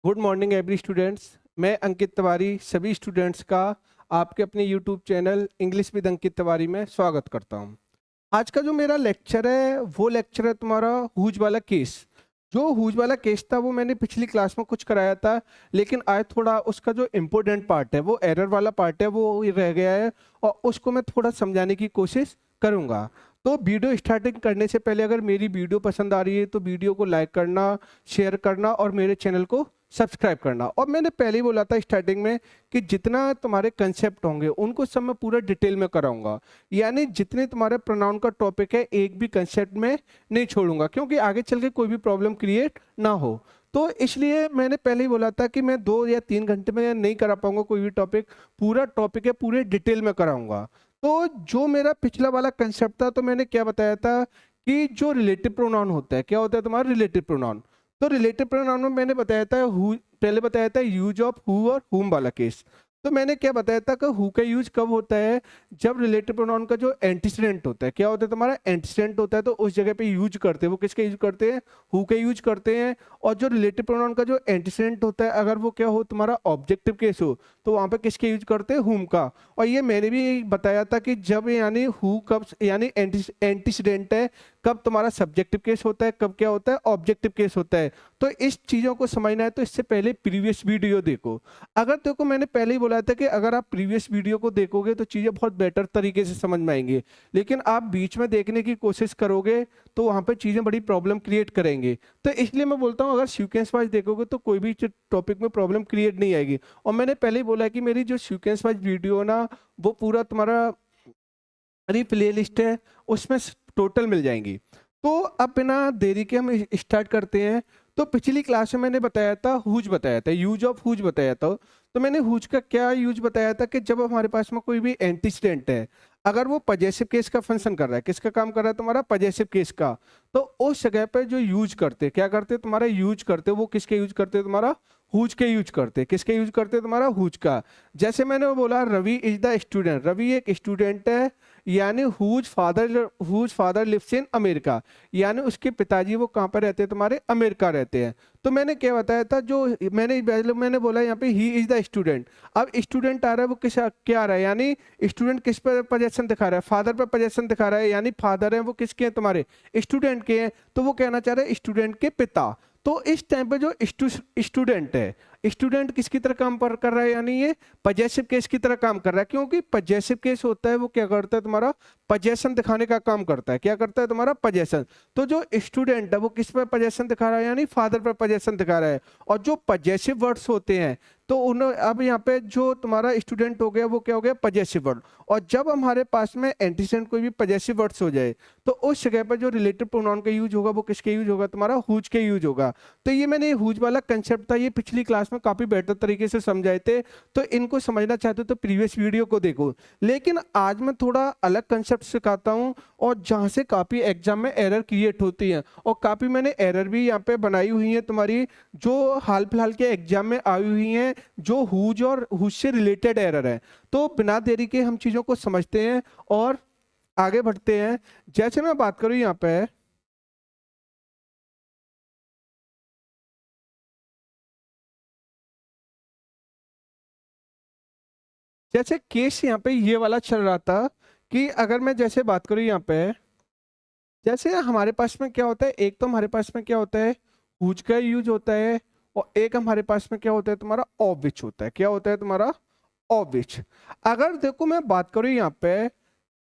Good morning every students. मैं अंकित तिवारी सभी students का आपके अपने YouTube channel English with Ankit Tiwari में स्वागत करता हूं। आज का जो मेरा लेक्चर है वो लेक्चर है तुम्हारा हुज वाला केस। जो हुज वाला केस था वो मैंने पिछली क्लास में कुछ कराया था, लेकिन आज थोड़ा उसका जो इम्पोर्टेंट पार्ट है वो एरर वाला पार्ट है वो रह गया है और उसको मैं थोड़ा समझाने की कोशिश करूँगा। तो वीडियो स्टार्टिंग करने से पहले अगर मेरी वीडियो पसंद आ रही है तो वीडियो को लाइक करना, शेयर करना और मेरे चैनल को सब्सक्राइब करना। और मैंने पहले ही बोला था स्टार्टिंग में कि जितना तुम्हारे कंसेप्ट होंगे उनको सब मैं पूरा डिटेल में कराऊंगा, यानी जितने तुम्हारे प्रोनाउन का टॉपिक है एक भी कंसेप्ट में नहीं छोड़ूंगा, क्योंकि आगे चल के कोई भी प्रॉब्लम क्रिएट ना हो। तो इसलिए मैंने पहले ही बोला था कि मैं 2 या 3 घंटे में नहीं करा पाऊंगा कोई भी टॉपिक, पूरा टॉपिक है पूरे डिटेल में कराऊंगा। तो जो मेरा पिछला वाला कंसेप्ट था तो मैंने क्या बताया था कि जो रिलेटिव प्रोनाउन होता है, क्या होता है तुम्हारा रिलेटिव प्रोनाउन। तो रिलेटिव प्रोनाउन में मैंने बताया था पहले बताया था यूज ऑफ हु और हुम वाला केस। तो मैंने क्या बताया था कि हु का यूज कब होता है, जब रिलेटिव प्रोनाउन का जो एंटीसीडेंट होता है, क्या होता है तुम्हारा एंटीसीडेंट होता है, तो उस जगह पे यूज करते हैं। वो किसका यूज करते हैं, हु का यूज करते हैं। और जो रिलेटिव प्रोनाउन का जो एंटीसीडेंट होता है अगर वो क्या हो तुम्हारा ऑब्जेक्टिव केस हो तो वहां पे किसके यूज करते हैं, हुम का। और ये मैंने भी बताया था कि जब यानी हु कब यानी एंटीसीडेंट है, कब तुम्हारा सब्जेक्टिव केस होता है, कब क्या होता है ऑब्जेक्टिव केस होता है। तो इस चीजों को समझना है तो इससे पहले प्रीवियस वीडियो देखो। अगर देखो मैंने पहले ही बोला था कि अगर आप प्रीवियस वीडियो को देखोगे तो चीजें बहुत बेटर तरीके से समझ में आएंगी, लेकिन आप बीच में देखने की कोशिश करोगे तो वहां पे चीजें बड़ी प्रॉब्लम क्रिएट करेंगे। तो इसलिए मैं बोलता हूँ अगर सीक्वेंस वाइज देखोगे तो कोई भी टॉपिक में प्रॉब्लम क्रिएट नहीं आएगी। और मैंने पहले ही बोला है कि मेरी जो सीक्वेंस वाइज वीडियो ना वो पूरा तुम्हारा मेरी प्ले लिस्ट है उसमें टोटल मिल जाएंगी। तो अब बिना देरी के हम स्टार्ट करते हैं। तो पिछली क्लास में मैंने बताया था हुज बताया था, यूज ऑफ हुज बताया था। तो मैंने हुज का क्या यूज बताया था कि जब हमारे पास में कोई भी एंटीसीडेंट है, अगर वो पजेसिव केस का फंक्शन कर रहा है, किसका काम कर रहा है तुम्हारा पजेसिव केस का, तो उस जगह पे जो यूज करते क्या करते तुम्हारा यूज करते, वो किसके यूज करते तुम्हारा हुज के यूज करते। किसके यूज करते तुम्हारा हुज का। जैसे मैंने बोला Ravi is the student, Ravi एक स्टूडेंट है, यानी whose father lives in America, यानी उसके पिताजी वो कहाँ पर रहते हैं तुम्हारे अमेरिका रहते हैं। तो मैंने क्या बताया था, जो मैंने बोला यहाँ पे ही इज द स्टूडेंट। अब स्टूडेंट आ रहा है वो किस क्या आ रहा है, यानी स्टूडेंट किस पर पोजीशन दिखा रहा है, फादर पर पोजीशन दिखा रहा है, यानी फादर है वो किसके हैं तुम्हारे स्टूडेंट के हैं। तो वो कहना चाह रहे हैं स्टूडेंट के पिता। तो इस टाइम पे जो स्टूडेंट है, स्टूडेंट किसकी तरह काम कर रहा है, यानी ये पजेसिव केस की तरह काम कर रहा है, क्योंकि पजेसिव केस होता है वो क्या करता है तुम्हारा पजेशन दिखाने का काम करता है। क्या करता है तुम्हारा पजेशन। तो जो स्टूडेंट है वो किस पर पजेशन दिखा रहा है, यानी फादर पर पजेशन दिखा रहा है। और जो पजेसिव वर्ड्स होते हैं तो उन अब यहाँ पे जो तुम्हारा स्टूडेंट हो गया वो क्या हो गया पजेसिव वर्ड। और जब हमारे पास में एंटीसेंट कोई भी पजेसिव वर्ड्स हो जाए तो उस जगह पर जो रिलेटिव प्रोनाउन का यूज होगा वो किसके यूज होगा तुम्हारा हुज के यूज होगा। तो ये मैंने हुज वाला कंसेप्ट था, ये पिछली क्लास में काफी बेहतर तरीके से समझाए थे। तो इनको समझना चाहते हो तो प्रीवियस वीडियो को देखो। लेकिन आज मैं थोड़ा अलग कंसेप्ट सिखाता हूँ और जहाँ से काफी एग्जाम में एरर क्रिएट होती है, और काफी मैंने एरर भी यहाँ पे बनाई हुई है तुम्हारी जो हाल फिलहाल के एग्जाम में आई हुई हैं, जो हुज और हुज से रिलेटेड एरर है। तो बिना देरी के हम चीजों को समझते हैं और आगे बढ़ते हैं। जैसे मैं बात करूं यहाँ पे, जैसे केस यहाँ पे ये वाला चल रहा था कि अगर मैं जैसे बात करूं यहाँ पे, जैसे हमारे पास में क्या होता है, एक तो हमारे पास में क्या होता है हुज का यूज होता है, और एक हमारे पास में क्या होता है तुम्हारा ऑफ विच होता है। क्या होता है तुम्हारा ऑफ विच। अगर देखो मैं बात करूं यहाँ पे,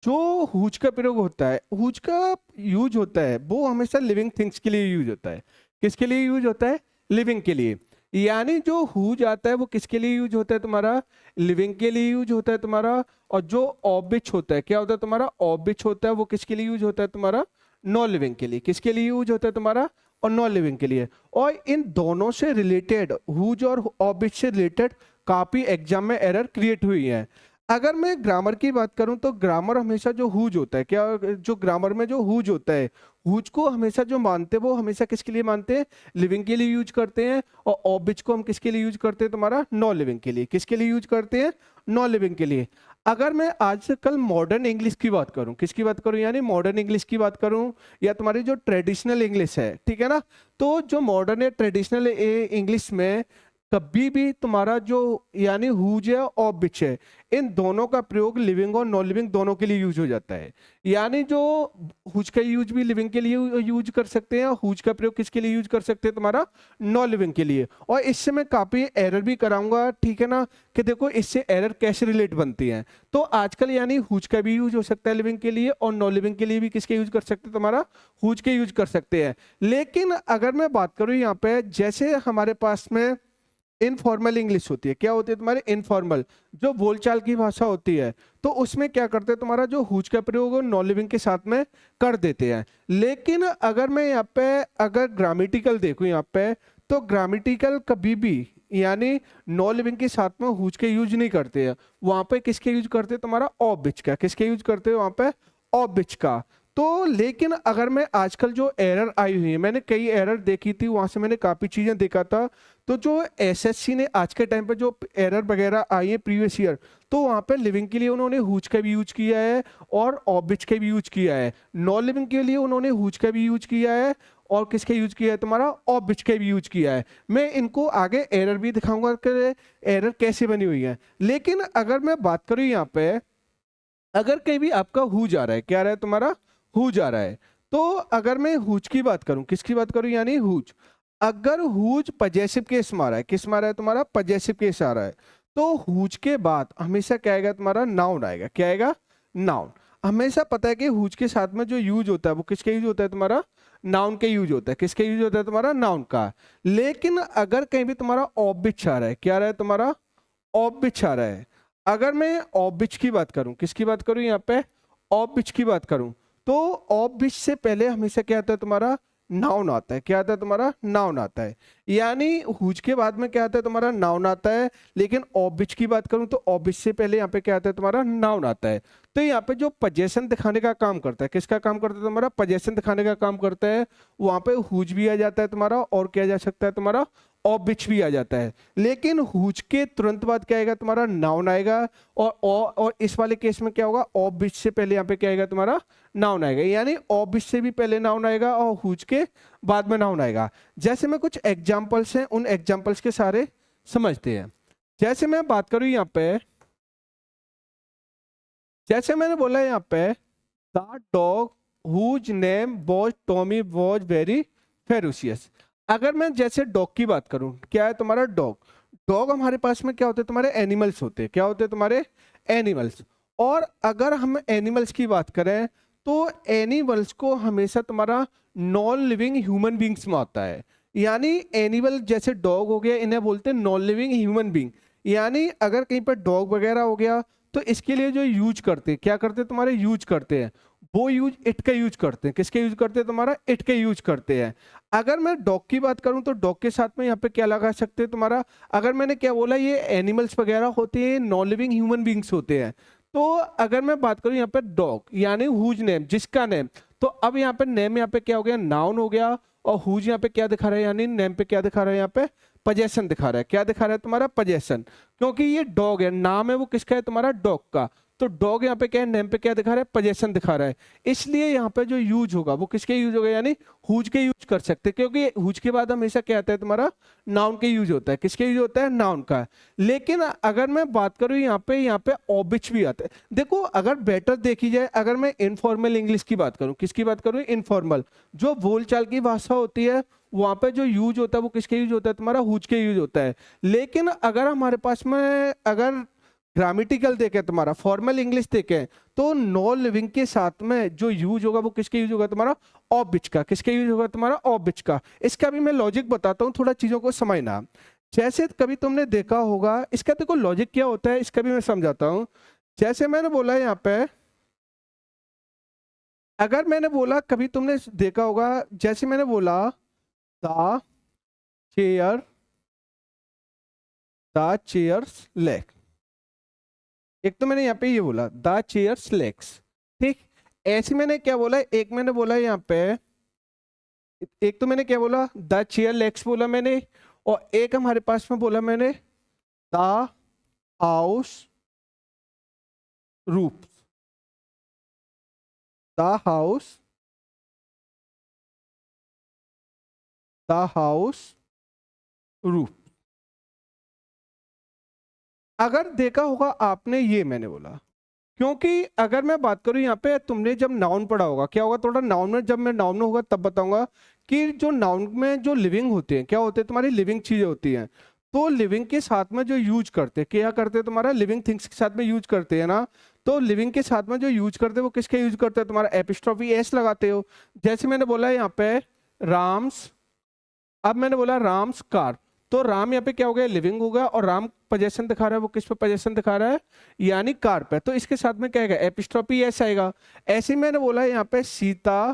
जो हुज का प्रयोग होता है, हुज का यूज होता है वो हमेशा लिविंग थिंग्स के लिए यूज होता है। किसके लिए यूज होता है, लिविंग के लिए। यानी जो हुज आता है वो किसके लिए यूज होता है तुम्हारा लिविंग के लिए यूज होता है तुम्हारा। और जो ऑबिच होता है, क्या होता है तुम्हारा ऑबिच होता है वो किसके लिए यूज होता है तुम्हारा नॉन लिविंग के लिए। किसके लिए यूज होता है तुम्हारा और नॉन लिविंग के लिए। और इन दोनों से रिलेटेड हुज और ऑबिच से रिलेटेड काफी एग्जाम में एरर क्रिएट हुई है। अगर मैं ग्रामर की बात करूं तो ग्रामर हमेशा जो हुज होता है, क्या जो ग्रामर में जो हुज होता है, हुज को हमेशा जो मानते हैं वो हमेशा किसके लिए मानते हैं, लिविंग के लिए यूज करते हैं। और ऑबिच को हम किसके लिए यूज करते हैं तुम्हारा नॉन लिविंग के लिए। किसके लिए यूज करते हैं, नॉन लिविंग के लिए। अगर मैं आजकल मॉडर्न इंग्लिश की बात करूं, किसकी बात करूं, यानी मॉडर्न इंग्लिश की बात करूं या तुम्हारी जो ट्रेडिशनल इंग्लिश है, ठीक है ना। तो जो मॉडर्न या ट्रेडिशनल इंग्लिश में कभी भी तुम्हारा जो यानी हुज है और बिच है, इन दोनों का प्रयोग लिविंग और नॉन लिविंग दोनों के लिए यूज हो जाता है। यानी जो हुज का यूज भी लिविंग के लिए यूज कर सकते हैं, हुज का प्रयोग किसके लिए यूज कर सकते हैं, तुम्हारा नॉन लिविंग के लिए। और इससे मैं काफी एरर भी कराऊंगा, ठीक है ना, कि देखो इससे एरर कैसे रिलेट बनती है। तो आजकल यानी हुज का भी यूज हो सकता है लिविंग के लिए, और नॉन लिविंग के लिए भी किसके यूज कर सकते हैं, तुम्हारा हुज के यूज कर सकते हैं। लेकिन अगर मैं बात करूं यहाँ पे, जैसे हमारे पास में इनफॉर्मल इंग्लिश होती है, क्या होती है तुम्हारे इनफॉर्मल, जो बोलचाल की भाषा होती है, तो उसमें क्या करते हैं, तुम्हारा जो हुज का प्रयोग नॉन लिविंग के साथ में कर देते हैं। लेकिन अगर मैं यहाँ पे अगर ग्रामेटिकल देखूं यहाँ पे, तो ग्रामेटिकल कभी भी यानी नॉन लिविंग के साथ में हुज के यूज नहीं करते हैं। वहां पे किसके यूज करते हैं, तुम्हारा ऑफ बिच का, किसके यूज करते हैं वहां पे, ऑफ बिच का। तो लेकिन अगर मैं आजकल जो एरर आई हुई है, मैंने कई एरर देखी थी, वहां से मैंने काफी चीजें देखा था। तो जो एसएससी ने आज के टाइम पे जो एरर वगैरह आई है प्रीवियस ईयर, तो वहां पे लिविंग के लिए उन्होंने हुज का भी यूज किया है और ऑबिच का भी यूज किया है। नॉन लिविंग के लिए उन्होंने हुज का भी यूज किया है और किसका यूज किया है, तुम्हारा ऑबिच का भी यूज किया है। मैं इनको आगे एरर भी दिखाऊंगा कि एरर कैसे बनी हुई है। लेकिन अगर मैं बात करूं यहाँ पे, अगर कहीं भी आपका हुज आ रहा है, क्या आ रहा है तुम्हारा, हुज आ रहा है, तो अगर मैं हुज की बात करूं, किसकी बात करूं, यानी हुज, अगर हुज पजेसिव केस में आ रहा है, किस में आ रहा है, तुम्हारा पजेसिव केस आ रहा है, तो हुज के बाद हमेशा क्या आएगा, तुम्हारा नाउन आएगा। क्या आएगा, नाउन। हमेशा पता है कि हुज के साथ में जो यूज होता है वो किसका यूज होता है, तुम्हारा नाउन के यूज होता है। किसका यूज होता है, तुम्हारा नाउन का। लेकिन अगर कहीं भी तुम्हारा ऑबिच आ रहा है, क्या आ रहा है, तुम्हारा ऑबिच आ रहा है। अगर मैं ऑबिच की बात करूं, किसकी बात करूं यहाँ पे, ऑबिच की बात करूं, तो ऑबिच से पहले हमेशा क्या आता है, तुम्हारा नाउन आता है। क्या आता है, तुम्हारा नाउन आता है। यानी हुज के बाद में क्या आता है, तुम्हारा नाउन आता है। लेकिन ऑबिच की बात करूं तो ऑबिच से पहले यहाँ पे क्या आता है, तुम्हारा नाउन आता है। तो यहाँ पे जो पजेशन दिखाने का काम करता है, किसका काम करता है, तुम्हारा पजेशन दिखाने का काम करता है। वहां पे हुज भी आ जाता है तुम्हारा, और क्या जा सकता है, तुम्हारा ऑबिच भी आ जाता है। लेकिन हुज के तुरंत बाद क्या आएगा, तुम्हारा नाउन आएगा। और इस वाले केस में क्या होगा, ऑबिच से पहले यहाँ पे क्या आएगा, तुम्हारा नाउन आएगा। यानी ऑबिच से भी पहले नाउन आएगा और हुज के बाद में नाउन आएगा। जैसे मैं कुछ एग्जांपल्स हैं, उन एग्जांपल्स के सारे समझते हैं। जैसे मैं बात करूं यहाँ पे, जैसे मैंने बोला यहाँ पे, the dog whose name was Tommy was very ferocious. अगर मैं जैसे डॉग की बात करूं, क्या है तुम्हारा डॉग, डॉग हमारे पास में क्या होते हैं, तुम्हारे एनिमल्स होते हैं। क्या होते हैं, तुम्हारे एनिमल्स। और अगर हम एनिमल्स की बात करें, तो एनिमल्स को हमेशा तुम्हारा नॉन लिविंग ह्यूमन बींग्स में आता है। यानी एनिमल जैसे डॉग हो गया, इन्हें बोलते हैं नॉन लिविंग ह्यूमन बींग। यानी अगर कहीं पर डॉग वगैरह हो गया, तो इसके लिए जो यूज करते हैं, क्या करते हैं, तुम्हारे यूज करते हैं, वो यूज इट का यूज करते हैं। किसके यूज करते हैं, तुम्हारा इट का यूज करते हैं। अगर मैं डॉग की बात करूं, तो डॉग के साथ में यहाँ पे क्या लगा सकते हैं, तुम्हारा, अगर मैंने क्या बोला, ये एनिमल्स वगैरह होते हैं, नॉन लिविंग ह्यूमन बींग्स होते हैं। तो अगर मैं बात करूं यहाँ पे डॉग यानी हुज नेम, जिसका नेम, तो अब यहाँ पे नेम यहाँ पे क्या हो गया, नाउन हो गया। और हुज यहाँ पे क्या दिखा रहा है, यानी नेम पे क्या दिखा रहा है, यहाँ पे पजेशन दिखा रहा है। क्या दिखा रहा है, तुम्हारा पजेशन। क्योंकि ये डॉग है, नाम है वो किसका है, तुम्हारा डॉग का। तो डॉग यहाँ पे क्या है, नेम पे क्या दिखा रहा है, पजेशन दिखा रहा है। इसलिए यहाँ पे जो यूज होगा वो किसके यूज होगा, यानी हुज के यूज कर सकते हैं। क्योंकि हुज के बाद हमेशा क्या आता है, तुम्हारा नाउन के यूज होता है। किसके यूज होता है, नाउन का। लेकिन अगर मैं बात करूं यहाँ पे ऑबिच भी आता है। देखो अगर बेटर देखी जाए, अगर मैं इनफॉर्मल इंग्लिश की बात करूं, किसकी बात करूं, इनफॉर्मल, जो बोलचाल की भाषा होती है, वहां पे जो यूज होता है वो किसके यूज होता है, तुम्हारा हुज के यूज होता है। लेकिन अगर हमारे पास में अगर ग्रामेटिकल देखें, तुम्हारा फॉर्मल इंग्लिश देखें, तो नॉन लिविंग के साथ में जो यूज होगा वो किसके यूज होगा, तुम्हारा ऑबिच का। किसके यूज होगा, तुम्हारा ऑबिच का। इसका भी मैं लॉजिक बताता हूँ, थोड़ा चीजों को समझना। जैसे कभी तुमने देखा होगा, इसका देखो लॉजिक क्या होता है, इसका भी मैं समझाता हूँ। जैसे मैंने बोला यहाँ पे, अगर मैंने बोला, कभी तुमने देखा होगा, जैसे मैंने बोला the chair, the chairs leg. एक तो मैंने यहाँ पे ये बोला द चेयर्स लेग्स, ठीक। ऐसे मैंने क्या बोला, एक मैंने बोला यहाँ पे, एक तो मैंने क्या बोला, द चेयर लेग्स बोला मैंने। और एक हमारे पास में बोला मैंने the house roof, the house, the house roof. अगर देखा होगा आपने, ये मैंने बोला, क्योंकि अगर मैं बात करूं यहाँ पे, तुमने जब नाउन पढ़ा होगा, क्या होगा थोड़ा नाउन में, जब मैं नाउन में होगा तब बताऊंगा कि जो नाउन में जो लिविंग होते हैं क्या होते हैं, तुम्हारी लिविंग चीजें होती हैं। तो लिविंग के साथ में जो यूज करते हैं, क्या करते हैं, तुम्हारा लिविंग थिंग्स के साथ में यूज करते हैं ना। तो लिविंग के साथ में जो यूज करते हैं वो किसके यूज करते हैं, तुम्हारा एपिस्ट्रॉफी एस लगाते हो। जैसे मैंने बोला यहाँ पे राम्स, अब मैंने बोला राम्स कार, तो राम यहाँ पे क्या हो गया, लिविंग हो गया, और राम पोजेशन दिखा रहा है, वो किस पे पोजेशन दिखा रहा है, यानी कार पे। तो इसके साथ में क्या आएगा, एपिस्ट्रॉपी एस आएगा। ऐसे ही मैंने बोला यहाँ पे सीता,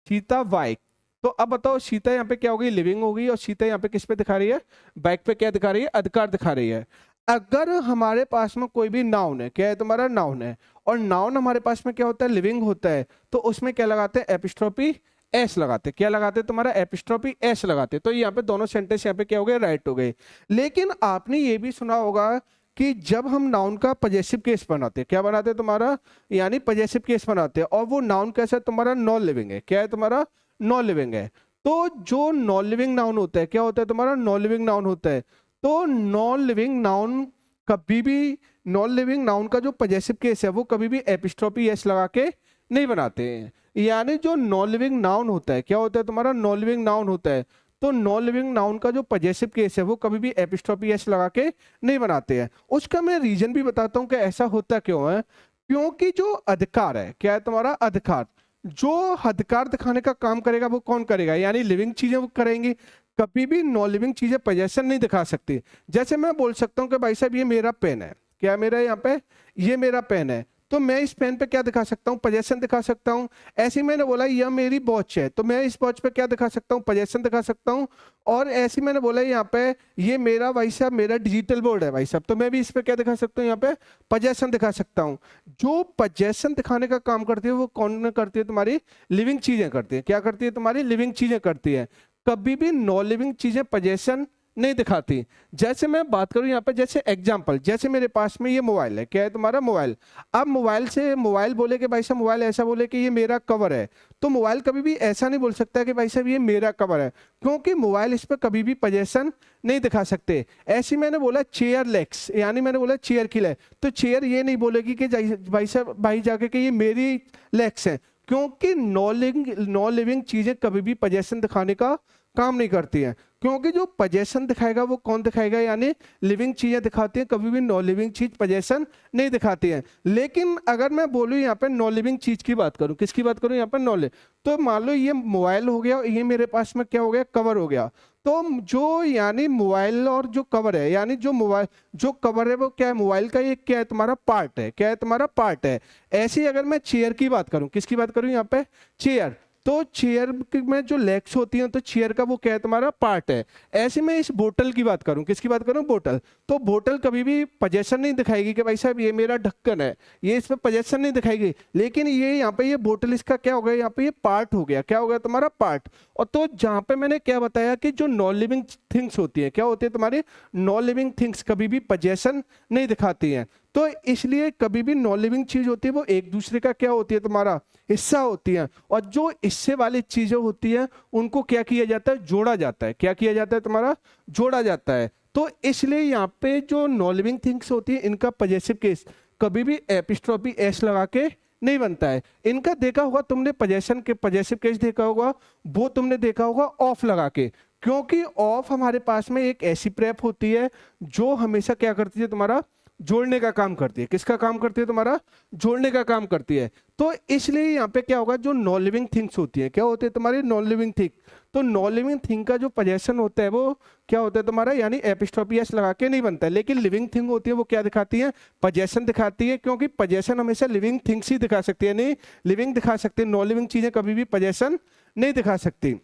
सीता बाइक। तो अब बताओ सीता यहाँ पे क्या होगी, लिविंग होगी, और सीता यहाँ पे किस पे दिखा रही है, बाइक पे क्या दिखा रही है, अधिकार दिखा रही है। अगर हमारे पास में कोई भी नाउन है, क्या है तुम्हारा, नाउन है, और नाउन हमारे पास में क्या होता है, लिविंग होता है, तो उसमें क्या लगाते हैं, एपिस्ट्रॉपी एस लगाते, क्या लगाते तुम्हारा, एपिस्ट्रॉपी एस लगाते। तो यहाँ पे दोनों सेंटेंस यहाँ पे क्या हो गए, राइट हो गए। लेकिन आपने ये भी सुना होगा कि जब हम नाउन का पजेसिव केस बनाते हैं, क्या बनाते हैं तुम्हारा, यानी पजेसिव केस बनाते हैं, और वो नाउन कैसा है तुम्हारा, नॉन लिविंग है, क्या है तुम्हारा, नॉन लिविंग है। तो जो नॉन लिविंग नाउन होता है, क्या होता है तुम्हारा, नॉन लिविंग नाउन होता है। तो नॉन लिविंग नाउन कभी भी, नॉन लिविंग नाउन का जो पजेसिव केस है वो कभी भी एपिस्ट्रॉपी एस लगा के नहीं बनाते हैं। यानी जो नॉन लिविंग नाउन होता है, क्या होता है तुम्हारा, नॉन लिविंग नाउन होता है। तो नॉन लिविंग नाउन का जो पजेसिव केस है वो कभी भी एपिस्ट्रॉपी एस लगा के नहीं बनाते हैं। उसका मैं रीजन भी बताता हूँ कि ऐसा होता क्यों है। क्योंकि जो अधिकार है, क्या है तुम्हारा, अधिकार, जो अधिकार दिखाने का काम करेगा वो कौन करेगा, यानी लिविंग चीजें वो करेंगी। कभी भी नॉन लिविंग चीजें पोजेशन नहीं दिखा सकती। जैसे मैं बोल सकता हूँ कि भाई साहब ये मेरा पेन है, क्या मेरा यहाँ पे, ये मेरा पेन है, तो मैं इस पेन पे क्या दिखा सकता हूँ, पोजेशन दिखा सकता हूँ। ऐसे ही मैंने बोला यह मेरी वॉच है, तो मैं इस वॉच पे क्या दिखा सकता हूँ, पोजेशन दिखा सकता हूँ। और ऐसे ही मैंने बोला यहाँ पे ये मेरा भाई साहब मेरा डिजिटल बोर्ड है भाई साहब, तो मैं भी इस पे क्या दिखा सकता हूँ, यहाँ पे पोजेशन दिखा सकता हूँ। जो पोजेशन दिखाने का काम करती है वो कौन करती है, तुम्हारी लिविंग चीजें करती है। क्या करती है, तुम्हारी लिविंग चीजें करती है। कभी भी नॉन लिविंग चीजें पोजेशन नहीं दिखाती। जैसे मैं बात करूं यहाँ पे, जैसे एग्जांपल, जैसे मेरे पास में ये मोबाइल है, क्या है तुम्हारा, मोबाइल। अब मोबाइल से मोबाइल बोले कि भाई साहब, मोबाइल ऐसा बोले कि ये मेरा कवर है, तो मोबाइल कभी भी ऐसा नहीं बोल सकता कि भाई साहब ये मेरा कवर है, क्योंकि मोबाइल इस पर कभी भी पोजेशन नहीं दिखा सकते। ऐसे मैंने बोला चेयर लेग्स, यानी मैंने बोला चेयर की लेग, तो चेयर ये नहीं बोलेगी कि भाई साहब भाई जाके कि ये मेरी लेग्स है, क्योंकि नॉन लिविंग चीजें कभी भी पोजेशन दिखाने का काम नहीं करती हैं। क्योंकि जो पोजेशन दिखाएगा वो कौन दिखाएगा, यानी लिविंग चीजें दिखाती हैं, कभी भी नॉन लिविंग चीज पोजेशन नहीं दिखाती है। लेकिन अगर मैं बोलूँ यहाँ पे नॉन लिविंग चीज की बात करूँ, किसकी बात करूँ यहाँ पर, नॉन, तो मान लो ये मोबाइल हो गया, ये मेरे पास में क्या हो गया, कवर हो गया। तो जो यानी मोबाइल और जो कवर है, यानी जो मोबाइल जो कवर है वो क्या है, मोबाइल का ये क्या है, तुम्हारा पार्ट है, क्या है, तुम्हारा पार्ट है। ऐसे ही अगर मैं चेयर की बात करूं, किसकी बात करूं यहाँ पे, चेयर, तो चेयर में जो लेग्स होती हैं तो चेयर का वो क्या है, तुम्हारा पार्ट है। ऐसे में इस बोतल की बात करूं, किसकी बात करूं, बोतल, तो बोतल कभी भी पोजेशन नहीं दिखाएगी कि भाई साहब ये मेरा ढक्कन है, ये इस पर पोजेशन नहीं दिखाएगी। लेकिन ये यहाँ पे ये बोतल इसका क्या हो गया, यहाँ पे ये पार्ट हो गया, क्या हो गया तुम्हारा, पार्ट। और तो जहाँ पे मैंने क्या बताया कि जो नॉन लिविंग थिंग्स होती है, क्या होती है तुम्हारी, नॉन लिविंग थिंग्स कभी भी पोजेशन नहीं दिखाती हैं। तो इसलिए कभी भी नॉन लिविंग चीज होती है वो एक दूसरे का क्या होती है, तुम्हारा हिस्सा होती है। और जो हिस्से वाली चीजें होती हैं उनको क्या किया जाता है, जोड़ा जाता है, क्या किया जाता है तुम्हारा, जोड़ा जाता है। तो इसलिए यहाँ पे जो नॉन लिविंग थिंग्स होती है इनका पजेसिव केस कभी भी एपिस्ट्रॉपी एस लगा के नहीं बनता है। इनका देखा होगा तुमने, पजेशन के पजेसिव केस देखा होगा, वो तुमने देखा होगा ऑफ लगा के, क्योंकि ऑफ हमारे पास में एक ऐसी प्रेप होती है जो हमेशा क्या करती है, तुम्हारा जोड़ने का काम करती है। किसका काम करती है, तुम्हारा जोड़ने का काम करती है। तो इसलिए यहाँ पे क्या होगा, जो नॉन लिविंग थिंग्स होती है, क्या होती है तुम्हारी, नॉन लिविंग थिंग, तो नॉन लिविंग थिंग का जो पोजेशन होता है वो क्या होता है तुम्हारा, यानी एपिस्ट्रॉपी एस लगा के नहीं बनता है। लेकिन लिविंग थिंग होती है वो क्या दिखाती है, पोजेशन दिखाती है, क्योंकि पोजेशन हमेशा लिविंग थिंग्स ही दिखा सकती है, नहीं लिविंग दिखा सकती है, नॉन लिविंग चीजें कभी भी पोजेशन नहीं दिखा सकती।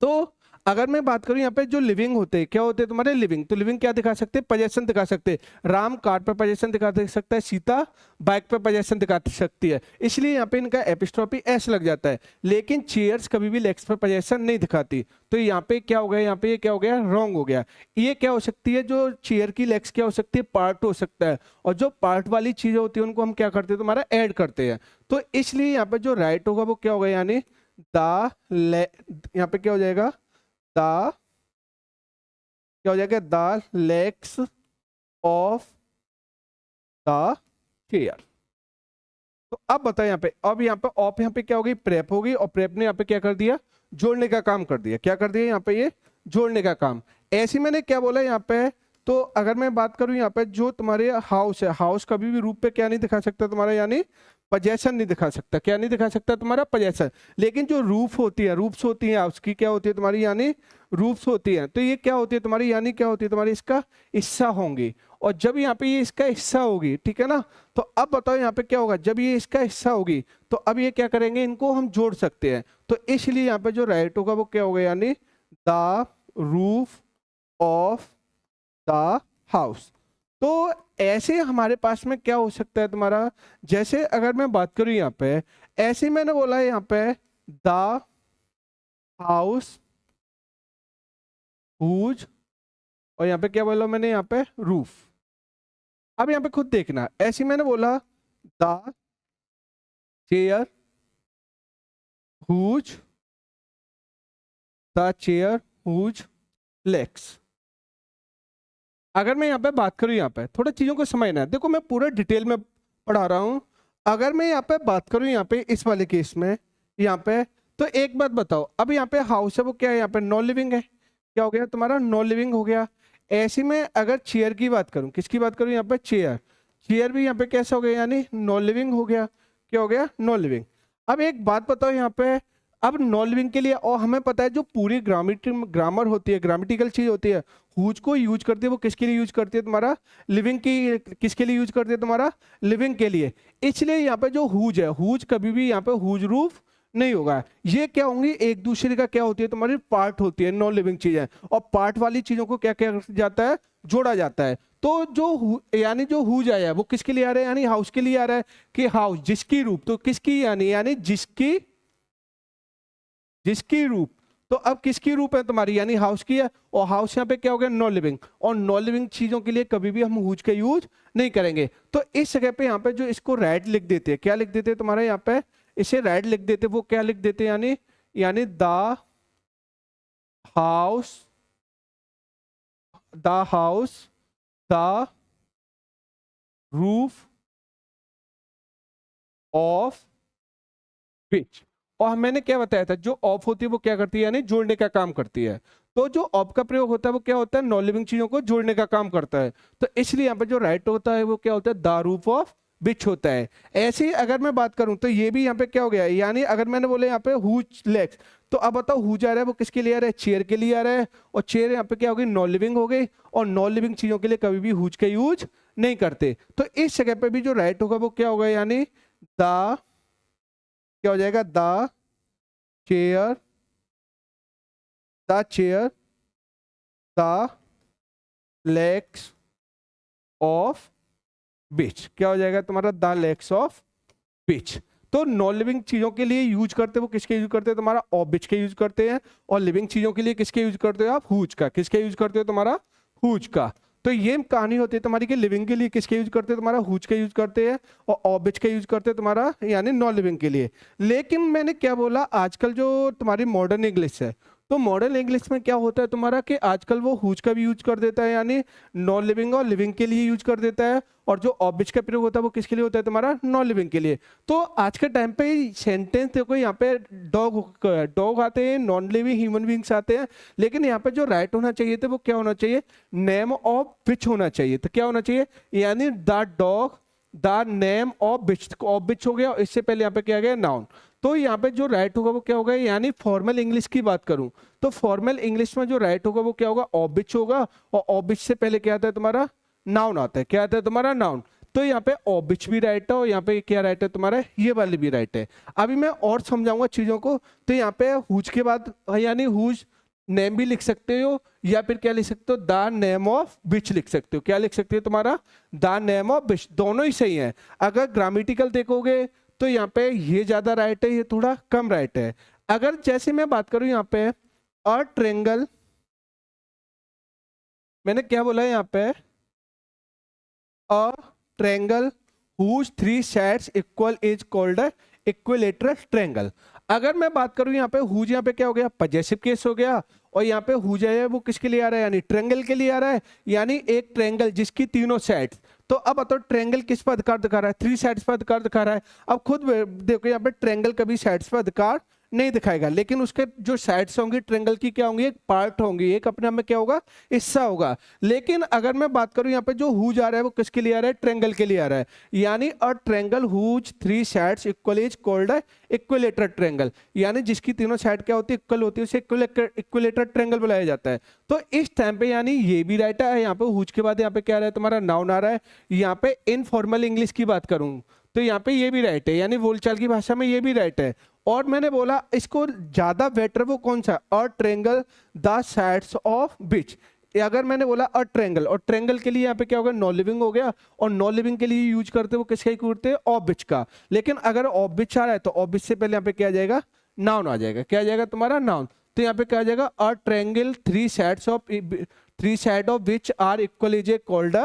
तो अगर मैं बात करूं यहाँ पे जो लिविंग होते हैं, क्या होते हैं तुम्हारे, लिविंग, तो लिविंग क्या दिखा सकते हैं, पोजेशन दिखा सकते हैं। राम कार पे पोजेशन दिखा सकता है, सीता बाइक पे पोजेशन दिखा सकती है, इसलिए यहाँ पे इनका एपिस्ट्रॉपी एस लग जाता है। लेकिन चेयर्स कभी भी लेग्स पे पोजेशन नहीं दिखाती। तो यहाँ पे क्या हो गया, यहाँ पे ये क्या हो गया, रॉन्ग हो गया। ये क्या हो सकती है, जो चेयर की लेग्स क्या हो सकती है, पार्ट हो सकता है, और जो पार्ट वाली चीजें होती है उनको हम क्या करते हैं, तुम्हारा ऐड करते हैं। तो इसलिए यहाँ पे जो राइट होगा वो क्या होगा, यानी द, यहाँ पे क्या हो जाएगा, द, क्या हो जाएगा, the legs of the chair. तो अब बताओ यहाँ पे, अब यहाँ पे ऑफ यहाँ पे क्या होगी, प्रेप होगी, और प्रेप ने यहाँ पे क्या कर दिया, जोड़ने का काम कर दिया। क्या कर दिया यहाँ पे, ये जोड़ने का काम। ऐसे मैंने क्या बोला यहाँ पे, तो अगर मैं बात करूं यहाँ पे, जो तुम्हारे हाउस है, हाउस कभी भी रूप पे क्या नहीं दिखा सकता तुम्हारा, यानी पजेशन नहीं दिखा सकता। क्या नहीं दिखा सकता तुम्हारा, पजेशन। लेकिन जो रूफ होती है, रूफ्स होती है हाउस की, क्या होती है तुम्हारी, यानी रूफ्स होती है। तो ये क्या होती है तुम्हारी, यानी क्या होती है तुम्हारी, इसका हिस्सा होंगी। और जब यहाँ पे ये इसका हिस्सा होगी, ठीक है ना, तो अब बताओ यहाँ पे क्या होगा, जब ये इसका हिस्सा होगी तो अब ये क्या करेंगे, इनको हम जोड़ सकते हैं। तो इसलिए यहाँ पे जो राइट होगा वो क्या होगा, यानी the roof of the house. तो ऐसे हमारे पास में क्या हो सकता है तुम्हारा, जैसे अगर मैं बात करूं यहाँ पे, ऐसे मैंने बोला है यहाँ पे द हाउस हुज, और यहाँ पे क्या बोला मैंने, यहाँ पे रूफ। अब यहाँ पे खुद देखना, ऐसे मैंने बोला the chair whose, the chair whose legs. अगर मैं यहाँ पे बात करूँ, यहाँ पे थोड़ा चीज़ों को समझना है, देखो मैं पूरा डिटेल में पढ़ा रहा हूँ। अगर मैं यहाँ पे बात करूँ, यहाँ पे इस वाले केस में, यहाँ पे तो एक बात बताओ, अब यहाँ पे हाउस है वो क्या है, यहाँ पे नॉन लिविंग है। क्या हो गया तुम्हारा, नॉन लिविंग हो गया। ऐसे में अगर चेयर की बात करूँ, किसकी बात करूँ यहाँ पे, चेयर, चेयर भी यहाँ पे कैसा हो गया, यानी नॉन लिविंग हो गया। क्या हो गया, नॉन लिविंग। अब एक बात बताओ यहाँ पे, अब नॉन लिविंग के लिए, और हमें पता है जो पूरी ग्रामर होती है, ग्रामेटिकल चीज होती है, हुज को यूज करती है, वो किसके लिए यूज करती है तुम्हारा, लिविंग की, किसके लिए यूज करती है तुम्हारा, लिविंग के लिए। इसलिए यहाँ पे जो हुज है, हुज कभी भी यहाँ पे हुज रूफ नहीं होगा। ये क्या होंगी, एक दूसरे का क्या होती है तुम्हारी, पार्ट होती है, नॉन लिविंग चीजें, और पार्ट वाली चीजों को क्या क्या जाता है, जोड़ा जाता है। तो जो यानी जो हुज आया है वो किसके लिए आ रहा है, यानी हाउस के लिए आ रहा है, कि हाउस जिसकी रूप, तो किसकी, यानी जिसकी, जिसकी रूप। तो अब किसकी रूप है तुम्हारी, यानी हाउस की है, और हाउस यहाँ पे क्या हो गया, नॉन लिविंग, और नॉन लिविंग चीजों के लिए कभी भी हम हुज का यूज नहीं करेंगे। तो इस जगह पे यहाँ पे जो इसको रेड लिख देते हैं, क्या लिख देते हैं तुम्हारे यहाँ पे, इसे रेड लिख देते, वो क्या लिख देते हैं, यानी यानी house the house the roof of which. और मैंने क्या बताया था, जो ऑफ होती है वो क्या करती है, यानी जोड़ने का काम करती है। तो जो ऑफ का प्रयोग होता है वो क्या होता है, नॉन लिविंग चीजों को जोड़ने का काम करता है। तो इसलिए यहाँ पे जो राइट होता है वो क्या होता है, द रूफ ऑफ विच होता है। ऐसे ही अगर मैं बात करूं तो ये भी यहाँ पे क्या हो गया, यानी अगर मैंने बोले यहाँ पे हुज लेग्स, तो अब बताओ हुज आ रहा है वो किसके लिए आ रहा है, चेयर के लिए आ रहा है, और चेयर यहाँ पे क्या हो गई, नॉन लिविंग हो गई, और नॉन लिविंग चीजों के लिए कभी भी हुज का यूज नहीं करते। तो इस जगह पे भी जो राइट होगा वो क्या होगा, यानी द, क्या हो जाएगा, the chair, the chair the legs of बीच। क्या हो जाएगा तुम्हारा, द लेग्स ऑफ बीच। तो नॉन लिविंग चीजों के लिए यूज करते हो वो किसके यूज करते हैं, तुम्हारा ऑफ बीच के यूज करते हैं, और लिविंग चीजों के लिए किसके यूज करते हो आप, हुज का। किसके यूज करते हो, तुम्हारा हुज का। तो ये कहानी होती है तुम्हारी कि लिविंग के लिए किसके यूज करते हैं, तुम्हारा हुज का यूज करते हैं, और ऑफ बीच का यूज करते हैं तुम्हारा, यानी नॉन लिविंग के लिए। लेकिन मैंने क्या बोला, आजकल जो तुम्हारी मॉडर्न इंग्लिश है, तो मॉडर्न इंग्लिश में क्या होता है तुम्हारा कि आजकल वो हुज का भी यूज कर देता है, यानी नॉन लिविंग और लिविंग के लिए यूज कर देता है, और जो ऑब्बिच का प्रयोग होता है वो किसके लिए होता है, तुम्हारा नॉन लिविंग के लिए। तो आज के टाइम पे सेंटेंस देखो, यहाँ पे डॉग आते हैं, नॉन लिविंग ह्यूमन बींग्स आते हैं, लेकिन यहाँ पे जो राइट होना चाहिए थे वो क्या होना चाहिए, नेम ऑफ विच होना चाहिए। तो क्या होना चाहिए, यानी the dog, the name of which, of which हो गया, और इससे पहले यहाँ पे क्या गया, नाउन। तो यहाँ पे जो राइट होगा वो क्या होगा, यानी फॉर्मल इंग्लिश की बात करूं तो फॉर्मल इंग्लिश में जो राइट होगा वो क्या होगा, ऑफ विच होगा, और ऑफ विच से पहले क्या आता है तुम्हारा, नाउन आता है। क्या आता है तुम्हारा, नाउन। तो यहाँ पे ऑफ विच भी राइट है, और यहाँ पे क्या राइट है तुम्हारा, ये वाली भी राइट है। अभी मैं और समझाऊंगा चीजों को। तो यहाँ पे हुज के बाद, यानी हुज नेम भी लिख सकते हो, या फिर क्या लिख सकते हो, द नेम ऑफ विच लिख सकते हो। क्या लिख सकते हो तुम्हारा, द नेम ऑफ विच। दोनों ही सही है। अगर ग्रामेटिकल देखोगे तो यहाँ पे ये ज्यादा राइट है, ये थोड़ा कम राइट है। अगर जैसे मैं बात करूं यहाँ पे अ ट्रेंगल, मैंने क्या बोला है यहाँ पे, अ triangle whose 3 sides equal is called a equilateral triangle। अगर मैं बात करूं यहाँ पे हुज, यहाँ पे क्या हो गया, पजेसिव केस हो गया। और यहाँ पे हुज है वो किसके लिए आ रहा है, यानी ट्रेंगल के लिए आ रहा है, यानी एक ट्रेंगल जिसकी तीनों साइड्स। तो अब बताओ ट्रेंगल किस पर अधिकार दिखा रहा है, 3 साइड्स पर अधिकार दिखा रहा है। अब खुद देखो यहाँ पे ट्रेंगल कभी साइड्स पर अधिकार नहीं दिखाएगा, लेकिन उसके जो साइड्स होंगी ट्रेंगल की क्या होंगी, एक पार्ट होंगी, एक अपने आप में क्या होगा, हिस्सा होगा। लेकिन अगर मैं बात करूं यहाँ पे जो हुज आ रहा है वो किसके लिए आ रहा है, ट्रेंगल के लिए आ रहा है, यानी a triangle whose 3 sides equal is called equilateral triangle, यानी जिसकी तीनों साइड क्या होती है, इक्वल होती है, उसे इक्विलेटरल ट्रेंगल बुलाया जाता है। तो इस टाइम पे यानी ये भी राइट है, यहाँ पे हुज के बाद यहाँ पे क्या आ रहा है, तुम्हारा नाउन आ रहा है। यहाँ पे इनफॉर्मल इंग्लिश की बात करूं तो यहाँ पे ये भी राइट है, यानी बोलचाल की भाषा में ये भी राइट है। और मैंने बोला इसको ज्यादा बेटर वो कौन सा, अ triangle the sides of which. अगर मैंने बोला अ ट्रेंगल, और ट्रेंगल के लिए यहाँ पे क्या होगा, नॉन लिविंग हो गया, और नॉन लिविंग के लिए यूज करते वो किसका यूज करते हैं, ऑफ विच का। लेकिन अगर ऑफ विच आ रहा है तो ऑफ विच से पहले यहाँ पे क्या आ जाएगा, नाउन आ जाएगा। क्या आ जाएगा तुम्हारा, नाउन। तो यहाँ पे क्या आ जाएगा, a triangle 3 side of which are equal is a called